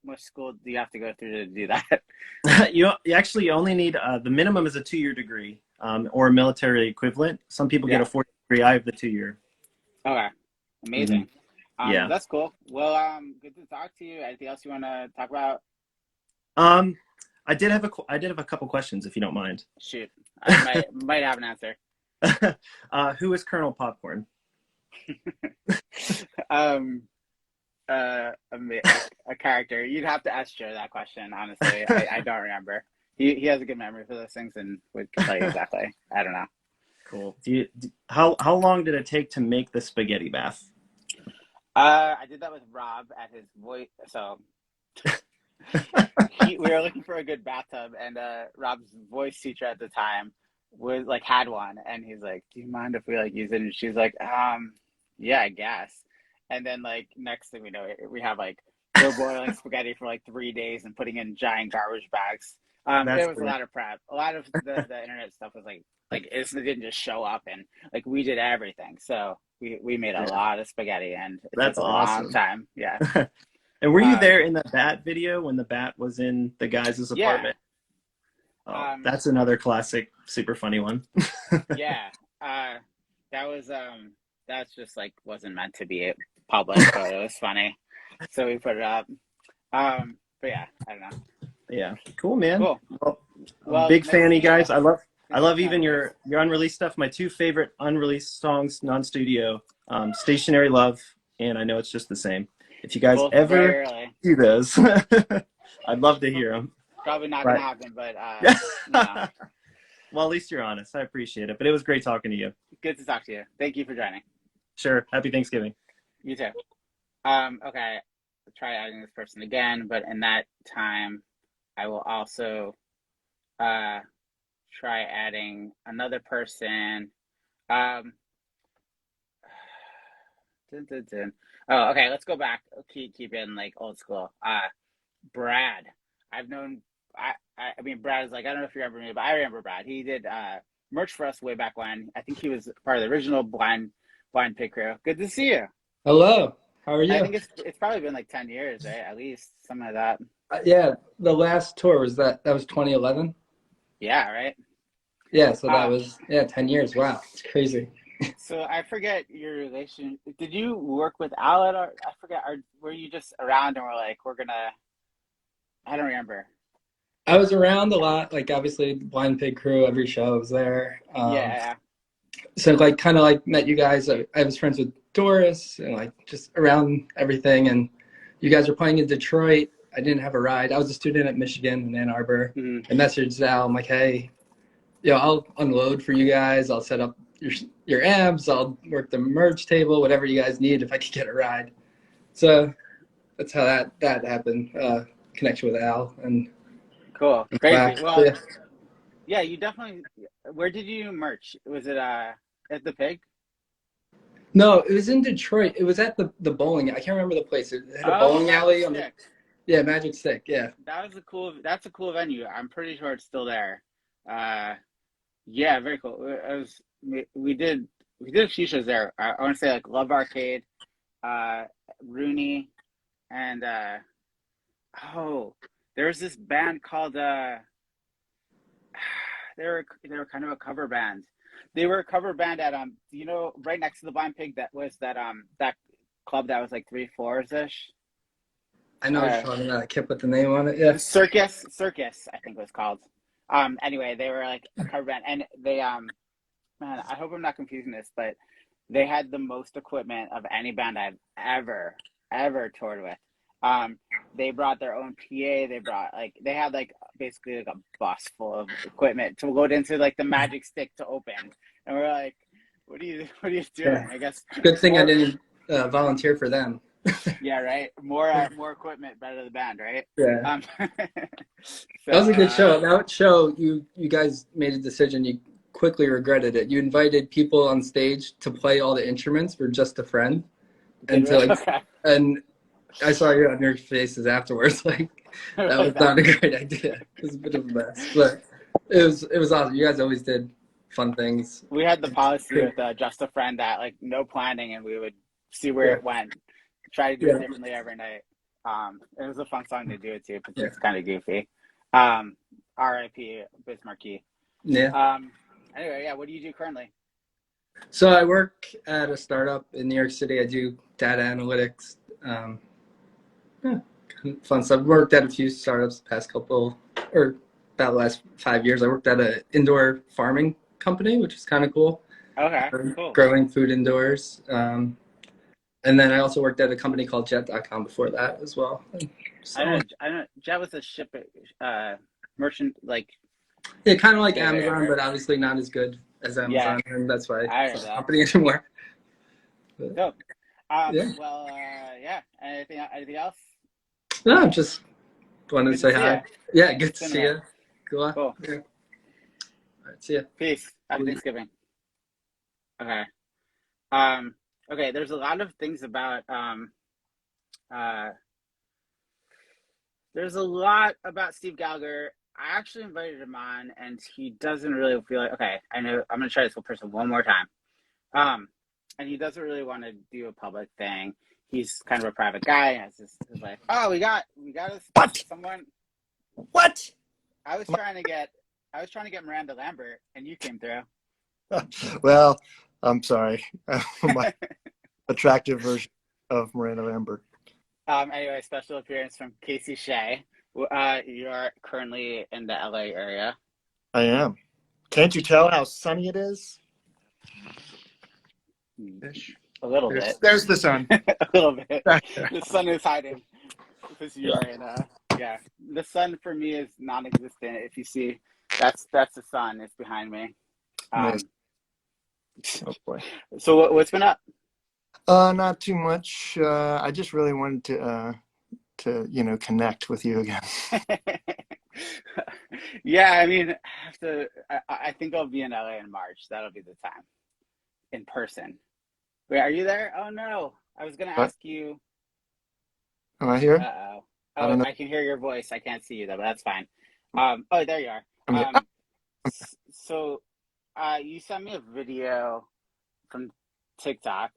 much school do you have to go through to do that? You actually only need the minimum is a 2-year degree, or a military equivalent. Some people get a 4-year degree. I have the 2-year. Okay, amazing. Yeah, that's cool. Well, good to talk to you. Anything else you want to talk about? I did have a couple questions, if you don't mind. Shoot, I might have an answer. Who is Colonel Popcorn? A character. You'd have to ask Joe that question. Honestly, I don't remember. He has a good memory for those things and would tell you exactly. I don't know. Cool. How long did it take to make the spaghetti bath? I did that with Rob at his voice. So we were looking for a good bathtub, and Rob's voice teacher at the time had one, and he's like, "Do you mind if we use it?" And she's like, "Yeah, I guess." And then next thing we know, we have we're boiling spaghetti for 3 days and putting in giant garbage bags. It was a lot of prep. A lot of the internet stuff was it didn't just show up, and we did everything. So we made a lot of spaghetti, and it took a long time. Yeah. And were you there in the bat video when the bat was in the guys' apartment? Yeah. That's another classic, super funny one. Yeah. That was that's just wasn't meant to be public, but it was funny, so we put it up. But yeah, I don't know. Yeah, cool, man. Cool. Well, big fan of you guys. I love even your unreleased stuff. My 2 favorite unreleased songs, non-studio, Stationary Love, and I Know It's Just the Same. If you guys ever do those, I'd love to hear them. probably not Right. gonna happen, but no. Well, at least you're honest. I appreciate it. But it was great talking to you. Good to talk to you. Thank you for joining. Sure. Happy Thanksgiving. You too. Okay. I'll try adding this person again, but in that time, I will also try adding another person. Dun, dun, dun. Oh, okay. Let's go back. Keep in like old school. Brad. I've known. I mean, Brad is like, I don't know if you remember me, but I remember Brad. He did merch for us way back when. I think he was part of the original Blind Pig crew. Good to see you. Hello. How are you? I think it's probably been like 10 years, right? At least something like that. Yeah, the last tour was that was 2011. Yeah, right. Yeah, so that was 10 years. Wow, it's crazy. So I forget your relation. Did you work with Al at I forget. Were you just around and were like, we're gonna? I don't remember. I was around a lot, like obviously Blind Pig crew, every show I was there. Yeah. So like kind of like met you guys. I was friends with Doris and like just around everything. And you guys were playing in Detroit. I didn't have a ride. I was a student at Michigan in Ann Arbor. Mm-hmm. I messaged Al. I'm like, hey, I'll unload for you guys. I'll set up your amps. I'll work the merge table, whatever you guys need if I could get a ride. So that's how that happened. Connection with Al and. Cool. Crazy. Well, yeah. Yeah, you definitely. Where did you merch? Was it at the Pig? No, it was in Detroit. It was at the bowling. I can't remember the place. It had a bowling alley on the. Yeah, Magic Stick. Yeah. That's a cool venue. I'm pretty sure it's still there. Yeah, very cool. We did a few shows there. I want to say like Love Arcade, Rooney, and there was this band called they were kind of a cover band. They were a cover band at right next to the Blind Pig. That was that club that was like 3 floors ish. I know what you're talking about. I can't put the name on it. Yeah. Circus, I think it was called. Anyway, they were like a cover band, and they man, I hope I'm not confusing this, but they had the most equipment of any band I've ever toured with. They brought their own PA. They had basically like a bus full of equipment to go into like the Magic Stick to open, and we're like, what are you doing? Yeah. I guess good thing I didn't volunteer for them. Yeah, right. More equipment, better the band, right? Yeah. So, that was a good show. That show, you guys made a decision. You quickly regretted it. You invited people on stage to play all the instruments for just a friend, and and I saw you on your faces afterwards. Like that was not a great idea. It was a bit of a mess, but it was awesome. You guys always did fun things. We had the policy with just a friend that like no planning, and we would see where it went. Try to do it differently every night. It was a fun song to do it too, but it's kind of goofy. R.I.P. Bismarcky. Yeah. Anyway, yeah. What do you do currently? So I work at a startup in New York City. I do data analytics. Fun stuff. Worked at a few startups the past about the last 5 years. I worked at an indoor farming company, which is kind of cool. Okay, cool. Growing food indoors. And then I also worked at a company called Jet.com before that as well. So, I know. Jet was a merchant, like. Yeah, kind of like Amazon, but obviously not as good as Amazon, and that's why it's not a company anymore. Dope. Well, yeah. Anything else? No, just wanted to say hi. Yeah, good to see you. Cool. Yeah. All right, see ya. Peace. Happy Thanksgiving. Okay. Okay, there's a lot of things about there's a lot about Steve Gallagher. I actually invited him on, and he doesn't really feel like, okay, I know I'm gonna try this whole person one more time. And he doesn't really want to do a public thing. He's kind of a private guy, and it's like, oh, we got someone. What? I was trying to get Miranda Lambert, and you came through. Well, I'm sorry. My attractive version of Miranda Lambert. Anyway, special appearance from Casey Shea. You are currently in the LA area. I am. Can't you tell how sunny it is? A little bit. There's the sun. A little bit. The sun is hiding because you are in Yeah, the sun for me is non-existent. If you see, that's the sun. It's behind me. Nice. Oh boy. So what's been up? Not too much. I just really wanted to connect with you again. Yeah, I mean, I think I'll be in LA in March. That'll be the time, in person. Wait, are you there? Oh no, I was gonna ask you. Am I here? Uh-oh. I don't know. I can hear your voice. I can't see you though, but that's fine. Oh, there you are. I'm here. So, you sent me a video from TikTok.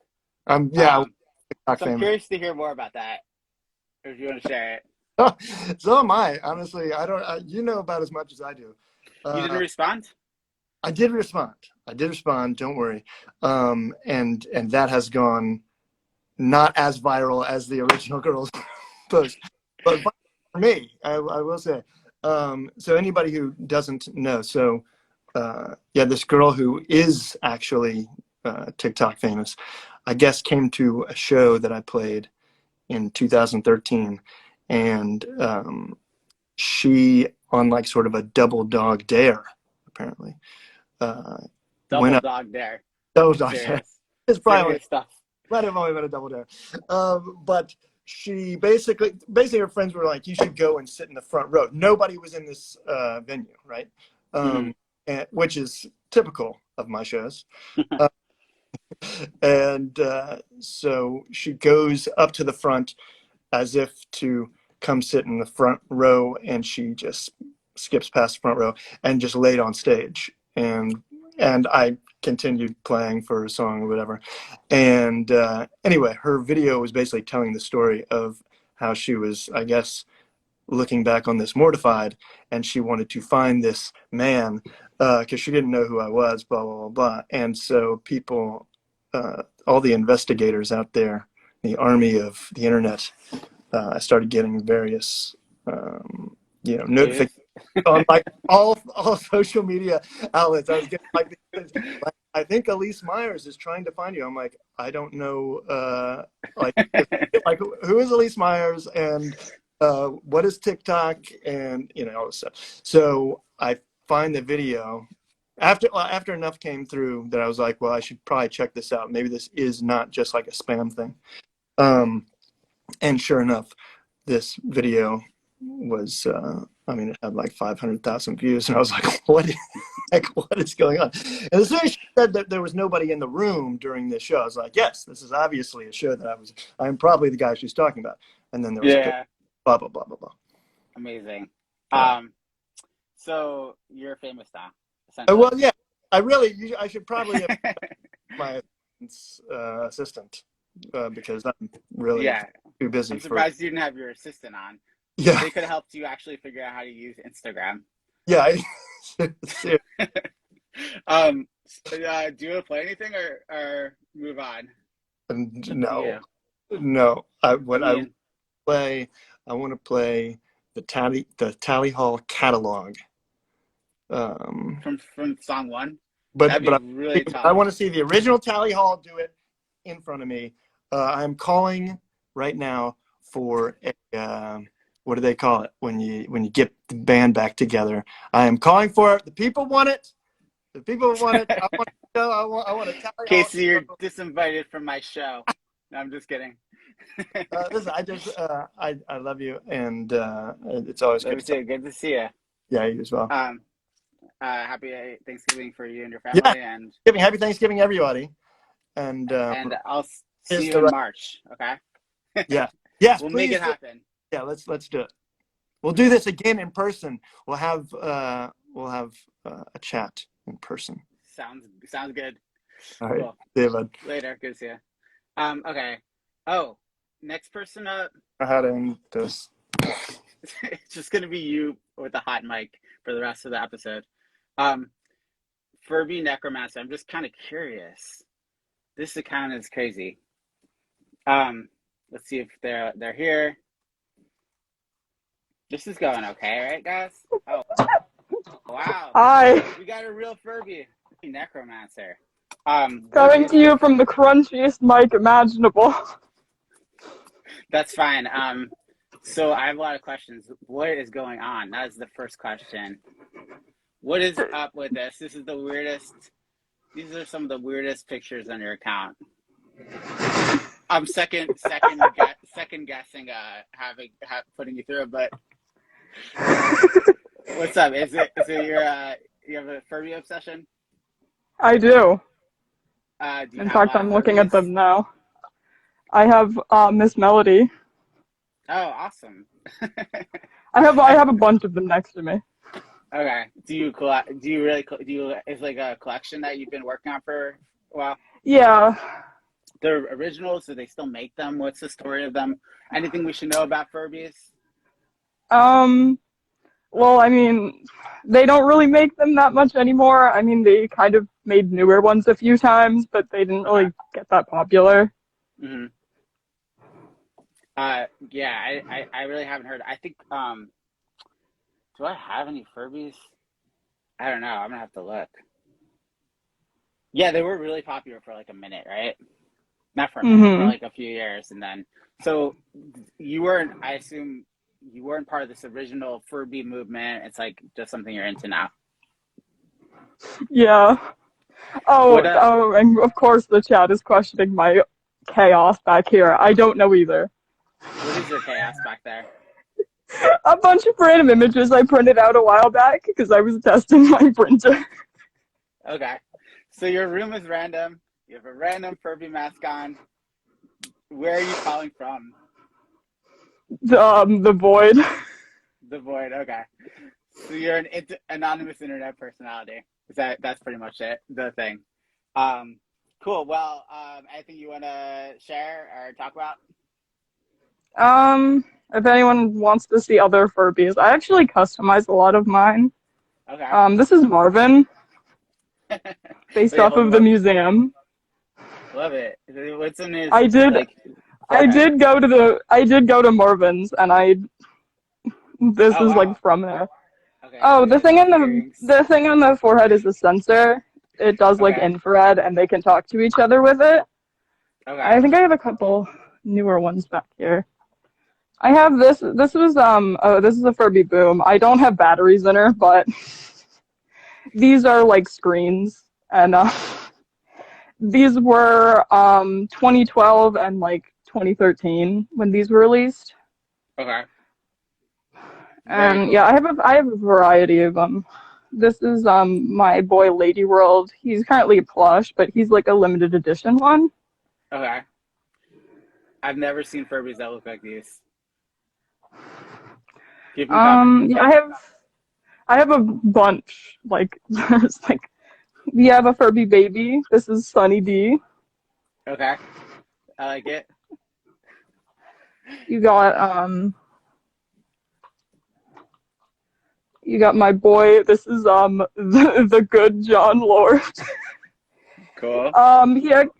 Yeah. So I'm curious to hear more about that. If you want to share it. So am I. Honestly, I don't. You know about as much as I do. You didn't respond? I did respond. Don't worry. And that has gone not as viral as the original girl's post, but for me, I will say. So anybody who doesn't know, this girl who is actually TikTok famous, I guess, came to a show that I played in 2013, and she, on like sort of a double dog dare, apparently. Double dog dare. Double dog dare. It's probably stuff. Might have only been a double dare. But she basically her friends were like, you should go and sit in the front row. Nobody was in this venue, right? Which is typical of my shows. So she goes up to the front as if to come sit in the front row, and she just skips past the front row and just laid on stage. And I continued playing for a song or whatever. And anyway, her video was basically telling the story of how she was, I guess, looking back on this mortified, and she wanted to find this man because she didn't know who I was, blah, blah, blah, blah. And so people, all the investigators out there, the army of the internet, I started getting various, notifications on like all social media outlets. I was getting like, I think Elise Myers is trying to find you. I'm like, I don't know, like who is Elise Myers, and what is TikTok, and all this stuff. So I find the video after enough came through that I was like, well, I should probably check this out. Maybe this is not just like a spam thing. And sure enough, this video was, it had like 500,000 views, and I was like, what is going on? And as soon as she said that there was nobody in the room during this show, I was like, yes, this is obviously a show that I'm probably the guy she's talking about. And then there was blah, blah, blah, blah, blah. Amazing. Yeah. So you're famous now. Well, yeah, I should probably have my assistant because I'm really too busy. I'm surprised you didn't have your assistant on. Yeah. They could have helped you actually figure out how to use Instagram. Yeah. Do you want to play anything or move on? No. I want to play the Tally Hall catalog. From song one. But really tough. I want to see the original Tally Hall do it in front of me. I'm calling right now for a what do they call it when you get the band back together? I am calling for it. The people want it. The people want it. I want a Tally Hall. Casey, you're disinvited from my show. No, I'm just kidding. Listen, I love you, and it's always good to see you. Yeah, you as well. Happy Thanksgiving for you and your family, and happy Thanksgiving, everybody. And I'll see you in March. Okay. Yes, we'll make it happen. Yeah, let's do it. We'll do this again in person. We'll have a chat in person. Sounds good. All right, cool. David. Later, good to see you. Okay. Oh, next person up. How to end this? It's just gonna be you with a hot mic for the rest of the episode. Furby necromancy. I'm just kind of curious. This account is crazy. Let's see if they're here. This is going okay, right, guys? Oh, wow. Hi. We got a real Furby necromancer. Coming to you from the crunchiest mic imaginable. That's fine. So I have a lot of questions. What is going on? That is the first question. What is up with this? This is the weirdest. These are some of the weirdest pictures on your account. I'm second guessing putting you through it, but what's up? Is it you have a Furby obsession? I do. Do In fact, I'm looking at Furbies? them now. I have Miss Melody. Oh, awesome. I have a bunch of them next to me. Okay. Do you is like a collection that you've been working on for a while? Yeah. They're originals. Do they still make them? What's the story of them? Anything we should know about Furbies? Well, I mean, they don't really make them that much anymore. I mean, they kind of made newer ones a few times, but they didn't really get that popular. Mm-hmm. Yeah, I really haven't heard. I think, do I have any Furbies? I don't know. I'm gonna have to look. Yeah, they were really popular for like a minute, right? Not for a minute, for like a few years, and then so you weren't. I assume you weren't part of this original Furby movement. It's like just something you're into now. Yeah. Oh, and of course the chat is questioning my chaos back here. I don't know either. What is your chaos back there? A bunch of random images I printed out a while back because I was testing my printer. Okay. So your room is random. You have a random Furby mask on. Where are you calling from? The void. The void. Okay. So you're an anonymous internet personality. That's pretty much it. The thing. Cool. Well, anything you want to share or talk about? If anyone wants to see other Furbies, I actually customize a lot of mine. Okay. This is Marvin, based Wait, off hold of on. the museum. Love it. What's in his? I did. Like, I did go to Marvin's, and this Oh, is wow. like from there. Okay. Oh, so the thing on earrings. the thing on the forehead is a sensor. It does like Okay. infrared, and they can talk to each other with it. Okay. I think I have a couple newer ones back here. I have this. This was this is a Furby Boom. I don't have batteries in her, but these are like screens, and these were 2012 and like 2013 when these were released. Okay. And cool. yeah, I have a variety of them. This is my boy Lady World. He's currently plush, but he's like a limited edition one. Okay. I've never seen Furbies that look like these. Keep them coming. Yeah, I have a bunch. Like there's like we have a Furby baby. This is Sunny D. Okay. I like it. You got my boy. This is the good John Lord. Cool.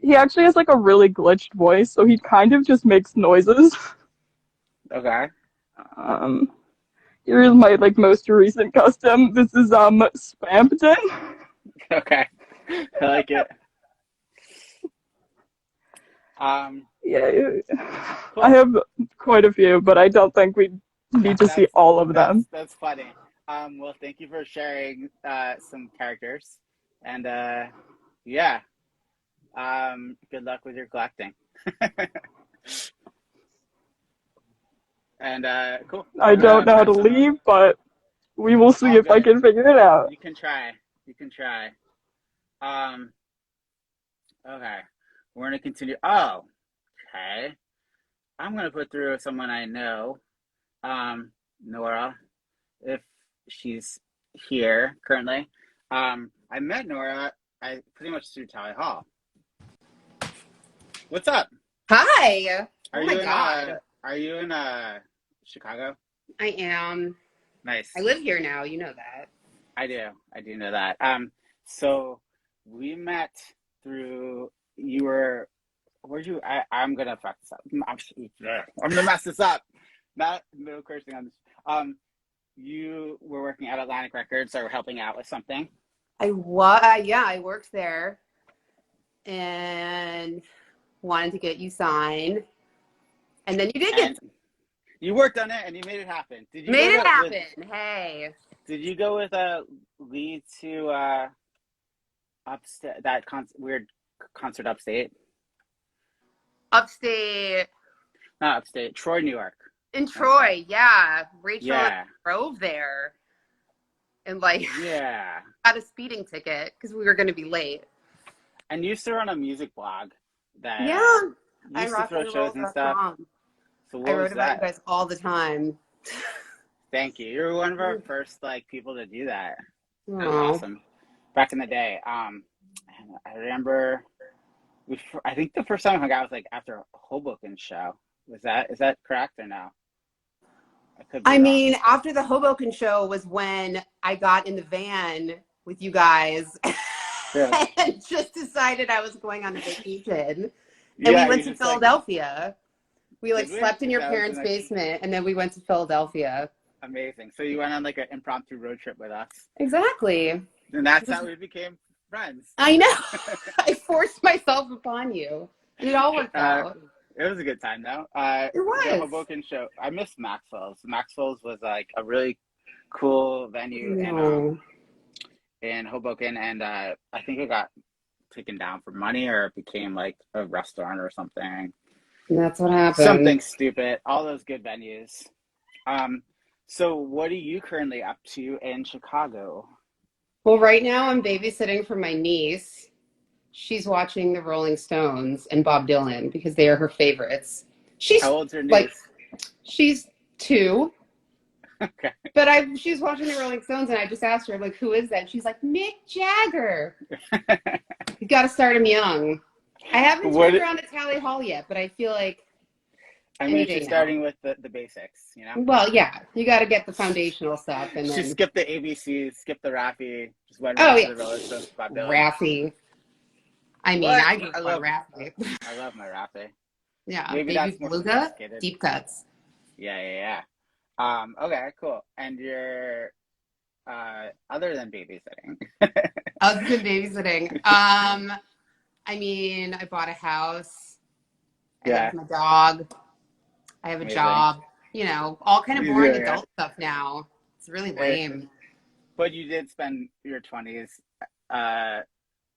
He actually has like a really glitched voice, so he kind of just makes noises. Okay. Here is my like most recent custom. This is Spampton. Okay. I like it. Yeah, Cool. I have quite a few, but I don't think we need to see all of them. That's funny. Well, thank you for sharing some characters, and yeah. Good luck with your collecting. And cool. I don't know how to leave, but we will see if I can figure it out. You can try. Okay. We're gonna continue. Oh, okay. I'm gonna put through someone I know, Nora, if she's here currently. I met Nora. I pretty much through Tally Hall. What's up? Hi. Are Oh you my God. Are you in Chicago? I am. Nice. I live here now. You know that. I do know that. So we met through. I'm gonna fuck this up. I'm gonna mess this up. No cursing on this. You were working at Atlantic Records, or helping out with something. I worked there and wanted to get you signed. And then you did get You worked on it and you made it happen. Did you Made go it to, happen. Hey. Did you go with Lee to upstate, that weird concert upstate? Upstate. Not upstate, Troy, New York. In Troy, yeah. Rachel Yeah. drove there and like Yeah. got a speeding ticket because we were going to be late. And you used to run a music blog that Yeah. used to throw shows and stuff. So what I wrote was about that? you guys all the time. Thank you. You were one of our first like people to do that. That was Aw. awesome. Back in the day. And I remember I think the first time I hung out was like after a Hoboken show. Is that correct or no? I mean, after the Hoboken show was when I got in the van with you guys and just decided I was going on a vacation. And we went to Philadelphia. We like slept in your parents' basement and then we went to Philadelphia. Amazing. So you went on like an impromptu road trip with us. Exactly. And that's how we became friends. I know. I forced myself upon you. And it all worked out. It was a good time though. It was. The Hoboken show. I missed Maxwell's. Maxwell's was like a really cool venue in Hoboken, and I think it got taken down for money, or it became like a restaurant or something. That's what happened. Something stupid. All those good venues. So what are you currently up to in Chicago? Well, right now I'm babysitting for my niece. She's watching the Rolling Stones and Bob Dylan because they are her favorites. How old's your niece? Like, she's 2. Okay. But she's watching the Rolling Stones and I just asked her, like, who is that? And she's like, Mick Jagger. You got to start him young. I haven't turned around to Tally Hall yet, but I feel like she's starting with the basics, you know? Well, yeah. You got to get the foundational stuff. And she then skipped the ABCs, skipped the Raffi, just went right to the Rolling Stones, Bob Dylan. Raffi. I mean, I love Raffi. I love my Raffi. Yeah, maybe Baby that's more Beluga, sophisticated. deep cuts. Yeah. Okay, cool. And you're other than babysitting. Other than babysitting, I mean, I bought a house. I live with my dog. I have a job. You know, all kind of boring adult stuff now. It's really lame. But you did spend your 20s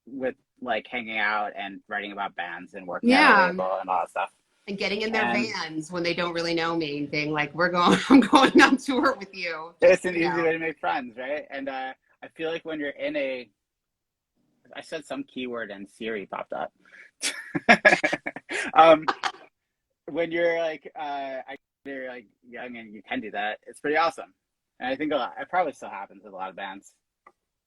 with like hanging out and writing about bands and working at a label and all that stuff. And getting in their vans when they don't really know me and being like, I'm going on tour with you. It's an easy way to make friends, right? And I feel like when you're in I said some keyword and Siri popped up. When you're like, you're like young and you can do that, it's pretty awesome. And I think it probably still happens with a lot of bands.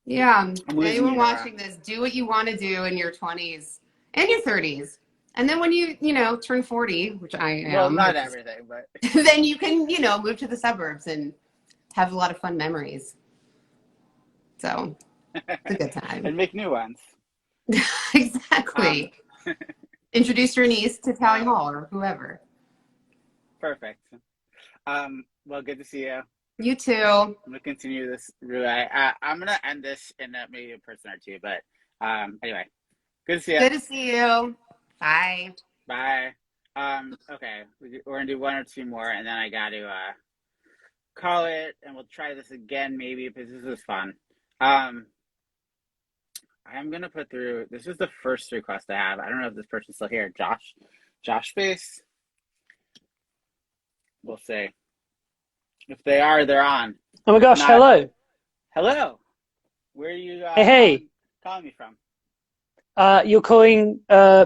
Yeah. Anyone watching this, do what you want to do in your 20s and your 30s. And then when you turn 40, which I am. Well, not everything, but. Then you can, move to the suburbs and have a lot of fun memories. So, it's a good time. And make new ones. Exactly. Introduce your niece to Tally Hall or whoever. Perfect. Well, good to see you. You too. I'm going to continue this. I'm going to end this in maybe a person or two, but anyway. Good to see you. Good to see you. Bye. Bye. Okay, we're going to do one or two more, and then I got to call it, and we'll try this again maybe, because this was fun. I'm going to put through, this is the first request I have. I don't know if this person's still here. Josh Face. We'll see. If they are, they're on. Oh my gosh, hello. Hello. Where are you hey. calling me from? You're calling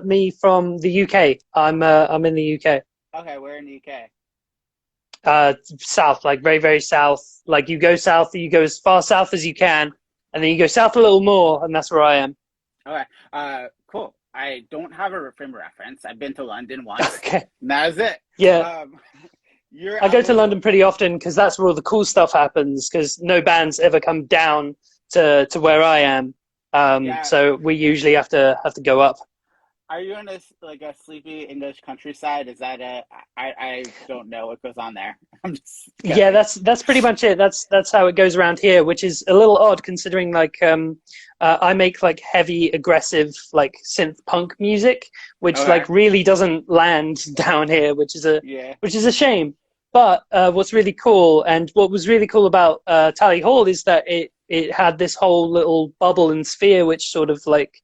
me from the UK. I'm in the UK. Okay, where in the UK? South, like very, very south. Like you go south, you go as far south as you can, and then you go south a little more, and that's where I am. Okay, cool. I don't have a frame reference. I've been to London once. Okay. And that is it. Yeah. I go to London pretty often because that's where all the cool stuff happens, because no bands ever come down to where I am. So we usually have to go up. Are you in a sleepy English countryside? Is that I don't know what goes on there. I'm just guessing. Yeah, that's pretty much it. That's how it goes around here, which is a little odd considering I make like heavy, aggressive like synth punk music, which like really doesn't land down here, which is a shame. But what's really cool, and what was really cool about Tally Hall, is that it had this whole little bubble and sphere which sort of like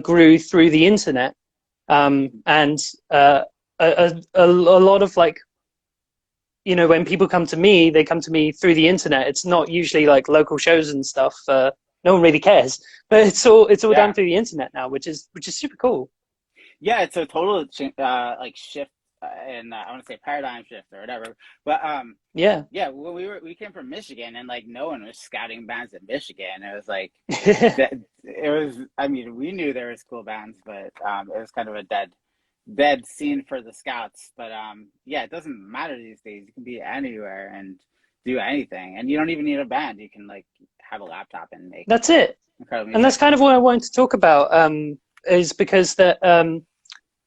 grew through the internet, and a lot of like, you know, when people come to me, they come to me through the internet. It's not usually like local shows and stuff. No one really cares, but it's all done through the internet now, which is super cool. Yeah, it's a total like shift, and I want to say paradigm shift or whatever. But yeah, when we came from Michigan, and like no one was scouting bands in Michigan. It was like it was. I mean, we knew there was cool bands, but it was kind of a dead scene for the scouts. But yeah, it doesn't matter these days. You can be anywhere and do anything, and you don't even need a band. You can like have a laptop and make. That's it. Incredible music. And that's kind of what I wanted to talk about. Is because that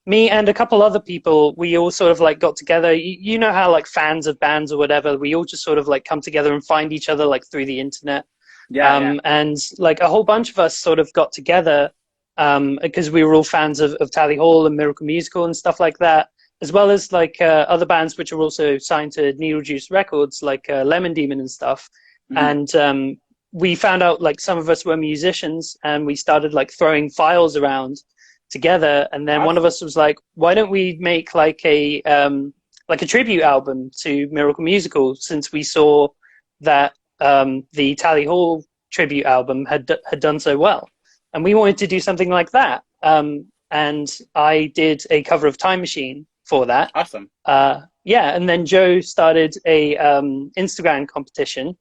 me and a couple other people, we all sort of like got together. You know how like fans of bands or whatever, we all just sort of like come together and find each other like through the internet. And like a whole bunch of us sort of got together because we were all fans of Tally Hall and Miracle Musical and stuff like that, as well as like other bands which are also signed to Needle Juice Records, like Lemon Demon and stuff. And we found out like some of us were musicians, and we started like throwing files around together. And then one of us was like, why don't we make like a tribute album to Miracle Musical, since we saw that the Tally Hall tribute album had done so well, and we wanted to do something like that. And I did a cover of Time Machine for that. Awesome. And then Joe started a Instagram competition,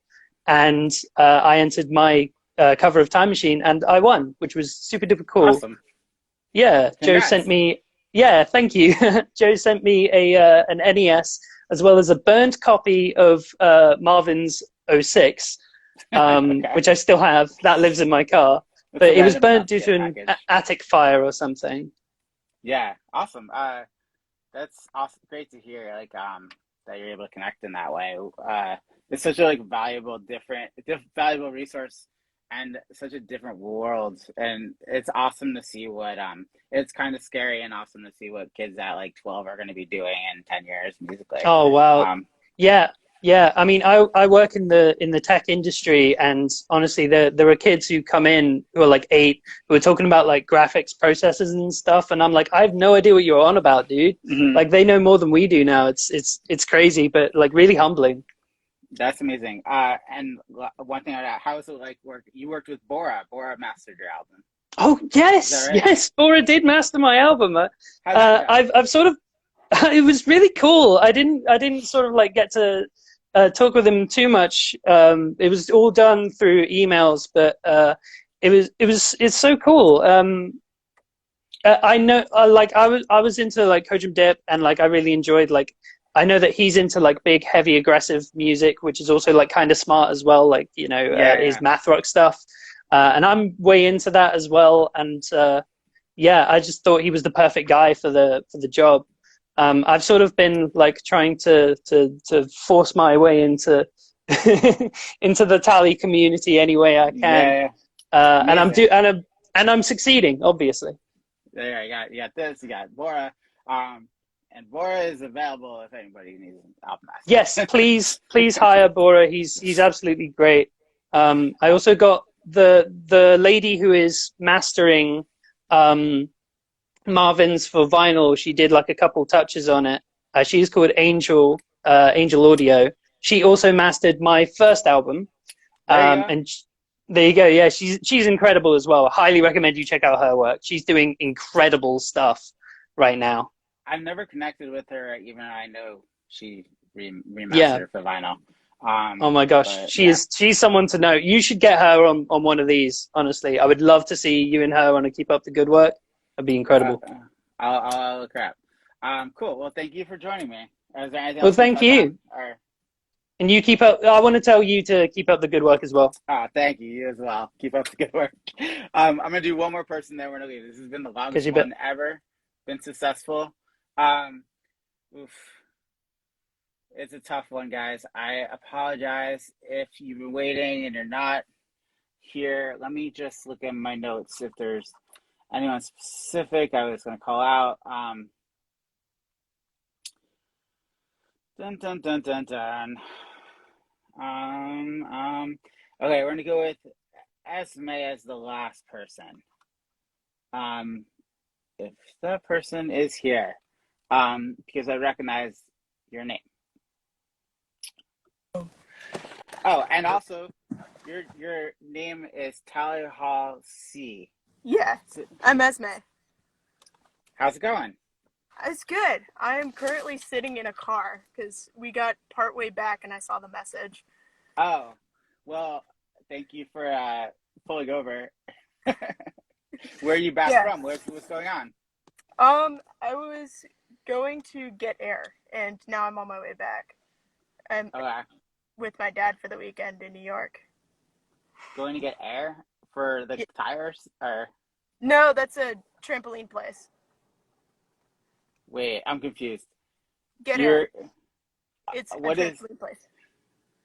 and I entered my cover of Time Machine, and I won, which was super duper cool. Awesome. Yeah, Congrats. Joe sent me. Yeah, thank you. Joe sent me an NES as well as a burnt copy of Marvin's 06, which I still have. That lives in my car, but it was burnt due to an attic fire or something. Yeah, awesome. That's awesome. Great to hear. Like that you're able to connect in that way. It's such a like valuable resource, and such a different world. And it's awesome to see what it's kind of scary and awesome to see what kids at like 12 are going to be doing in 10 years musically. Oh wow. Yeah. I mean, I work in the tech industry, and honestly, there are kids who come in who are like 8 who are talking about like graphics processors and stuff, and I'm like, I have no idea what you're on about, dude. Like they know more than we do now. It's crazy, but like really humbling. That's amazing. And one thing, how is it like you worked with Bora? Bora mastered your album. Oh yes, right? Yes, Bora did master my album. I've sort of, it was really cool. I didn't sort of like get to talk with him too much. It was all done through emails, but it's so cool. I know, like I was into like Kojim Dip, and like I really enjoyed like. I know that he's into like big, heavy, aggressive music, which is also like kind of smart as well. Like, you know, his math rock stuff. And I'm way into that as well. And I just thought he was the perfect guy for the job. I've sort of been like trying to force my way into into the Tally community any way I can. And I'm succeeding, obviously. There, you got this. You got Bora. And Bora is available if anybody needs an album master. Yes, please hire Bora. He's absolutely great. I also got the lady who is mastering Marvin's for vinyl. She did like a couple touches on it. She's called Angel Audio. She also mastered my first album. And there you go. Yeah, she's incredible as well. I highly recommend you check out her work. She's doing incredible stuff right now. I've never connected with her, even though I know she remastered for vinyl. Oh my gosh, she's someone to know. You should get her on one of these. Honestly, I would love to see you and her on a Keep Up the Good Work. That'd be incredible. I'll look her up. Cool. Well, thank you for joining me. Is there anything else thank you. And you keep up. I want to tell you to keep up the good work as well. Thank you. You as well. Keep up the good work. I'm gonna do one more person, then we're gonna leave. This has been the longest one ever. Been successful. It's a tough one, guys. I apologize if you've been waiting and you're not here. Let me just look at my notes if there's anyone specific I was going to call out. Dun dun dun dun dun. Okay, we're gonna go with Esme as the last person. If the person is here, because I recognize your name. Oh, and also, your name is Tally Hall C. Yeah, I'm Esme. How's it going? It's good. I am currently sitting in a car because we got partway back and I saw the message. Oh, well, thank you for pulling over. Where are you back from? What's going on? I was going to get air and now I'm on my way back. I'm with my dad for the weekend in New York. Going to get air for the tires, or? No, that's a trampoline place. Wait, I'm confused. Get air. It's a trampoline place.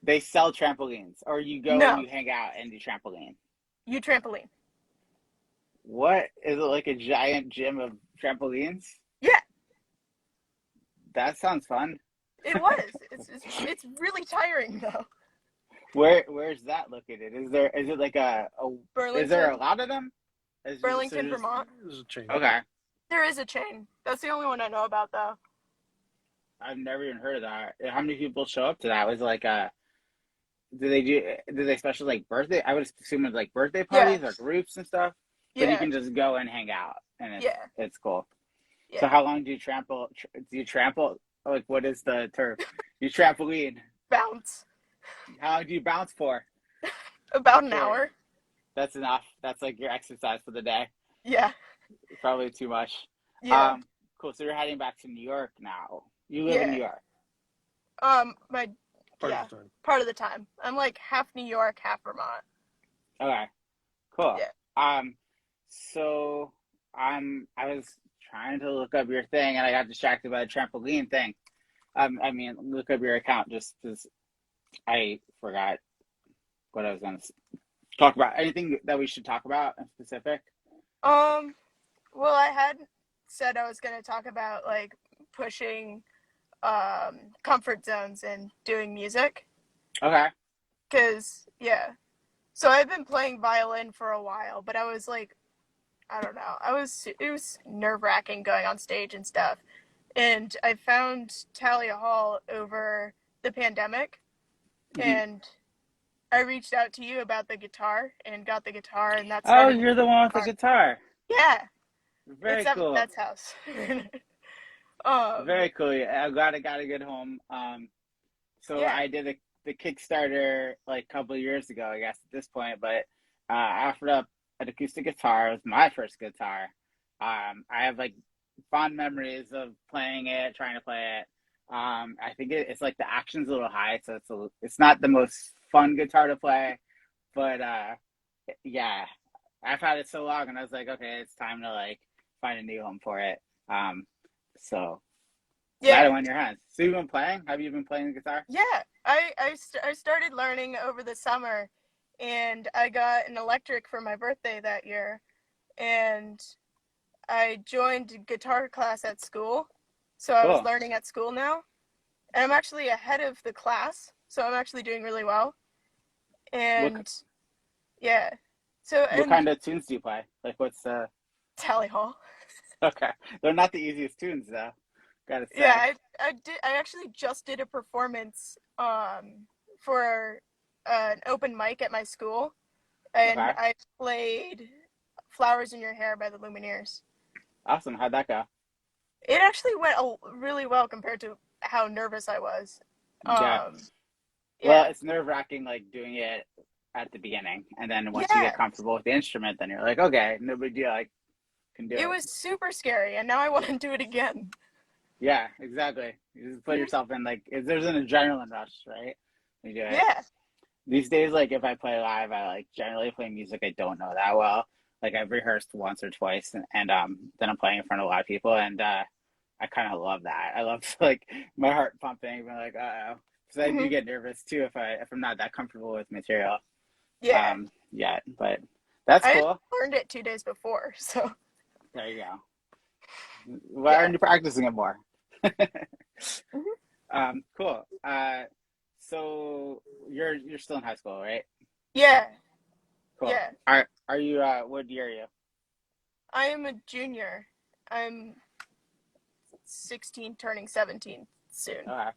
They sell trampolines, or you go and you hang out and do trampoline? You trampoline. What? Is it like a giant gym of trampolines? Yeah. That sounds fun. It was. It's really tiring though. Where's that located? Is it like a Burlington? Is there a lot of them? Burlington, Vermont. There's a chain. Okay. There is a chain. That's the only one I know about though. I've never even heard of that. How many people show up to that? Was it like do they special like birthday? I would assume it's like birthday parties or groups and stuff. But you can just go and hang out, and it's cool. Yeah. So how long do you trample? Do you trample? Like, what is the term? You trampoline. Bounce. How long do you bounce for? About an hour. That's enough. That's like your exercise for the day. Yeah. Probably too much. Yeah. Cool. So you're heading back to New York now. You live in New York. Part of the time. I'm like half New York, half Vermont. Okay. Cool. Yeah. So I was trying to look up your thing and I got distracted by the trampoline thing. I mean, look up your account just because I forgot what I was going to talk about. Anything that we should talk about in specific? Well, I had said I was going to talk about like pushing comfort zones and doing music. Okay. So I've been playing violin for a while, but I was like, I don't know. It was nerve-wracking going on stage and stuff. And I found Talia Hall over the pandemic, and I reached out to you about the guitar and got the guitar, and that's you're the one with the guitar. Yeah. Very cool. It's at Dad's house. Very cool. Yeah, I'm glad I got a good home. I did the Kickstarter like a couple of years ago, I guess at this point, but I offered up an acoustic guitar. It was my first guitar. I have like fond memories of playing it, trying to play it. I think it's like the action's a little high, so it's not the most fun guitar to play, but yeah, I've had it so long, and I was like, okay, it's time to like find a new home for it. So glad it went in your hands. So you've been playing? Have you been playing the guitar? Yeah, I started learning over the summer, and I got an electric for my birthday that year, and I joined guitar class at school, so I was learning at school now, and I'm actually ahead of the class, so I'm actually doing really well, and what kind of tunes do you play? Like, what's Tally Hall. Okay, they're not the easiest tunes though, gotta say. Yeah, I actually just did a performance for an open mic at my school, and I played Flowers in Your Hair by the Lumineers. Awesome. How'd that go? It actually went really well compared to how nervous I was. Well, it's nerve-wracking like doing it at the beginning, and then once you get comfortable with the instrument, then you're like, okay, no big deal, I can do it. It was super scary, and now I want to do it again. Yeah, exactly. You just put yourself in, like, there's an adrenaline rush, right? When you do it. Yeah. These days, like, if I play live, I, like, generally play music I don't know that well. Like, I've rehearsed once or twice, and then I'm playing in front of a lot of people, and I kind of love that. I love, like, my heart pumping, but like, uh-oh. Because I do get nervous, too, if I'm not that comfortable with material. Yeah. But that's cool. I learned it 2 days before, so. There you go. Why aren't you practicing it more? Cool. So you're still in high school, right? Yeah. Cool. Yeah. Are you what year are you? I am a junior. I'm 16, turning 17 soon. Okay.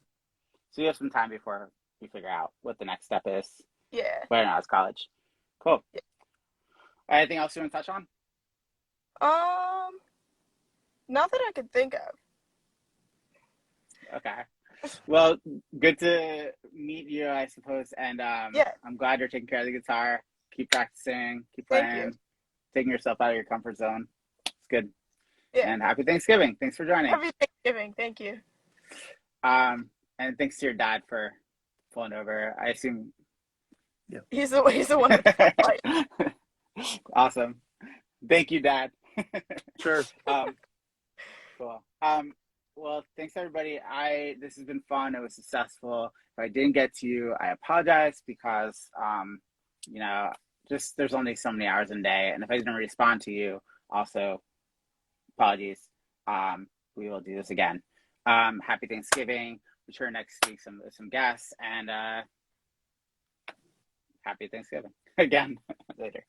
So you have some time before you figure out what the next step is. Yeah. Whether or not it's college. Cool. Yeah. Anything else you want to touch on? Not that I could think of. Okay. Well, good to meet you, I suppose. And Yeah. I'm glad you're taking care of the guitar. Keep practicing. Keep Thank playing. you. Taking yourself out of your comfort zone. It's good. Yeah. And happy Thanksgiving. Thanks for joining. Happy Thanksgiving. Thank you. And thanks to your dad for pulling over. I assume. Yeah. He's the one with the light. Awesome. Thank you, Dad. Sure. Cool. Well, thanks everybody. This has been fun. It was successful. If I didn't get to you, I apologize because just there's only so many hours in a day, and if I didn't respond to you, also apologies. We will do this again. Happy Thanksgiving. Return next week some guests, and happy Thanksgiving again later.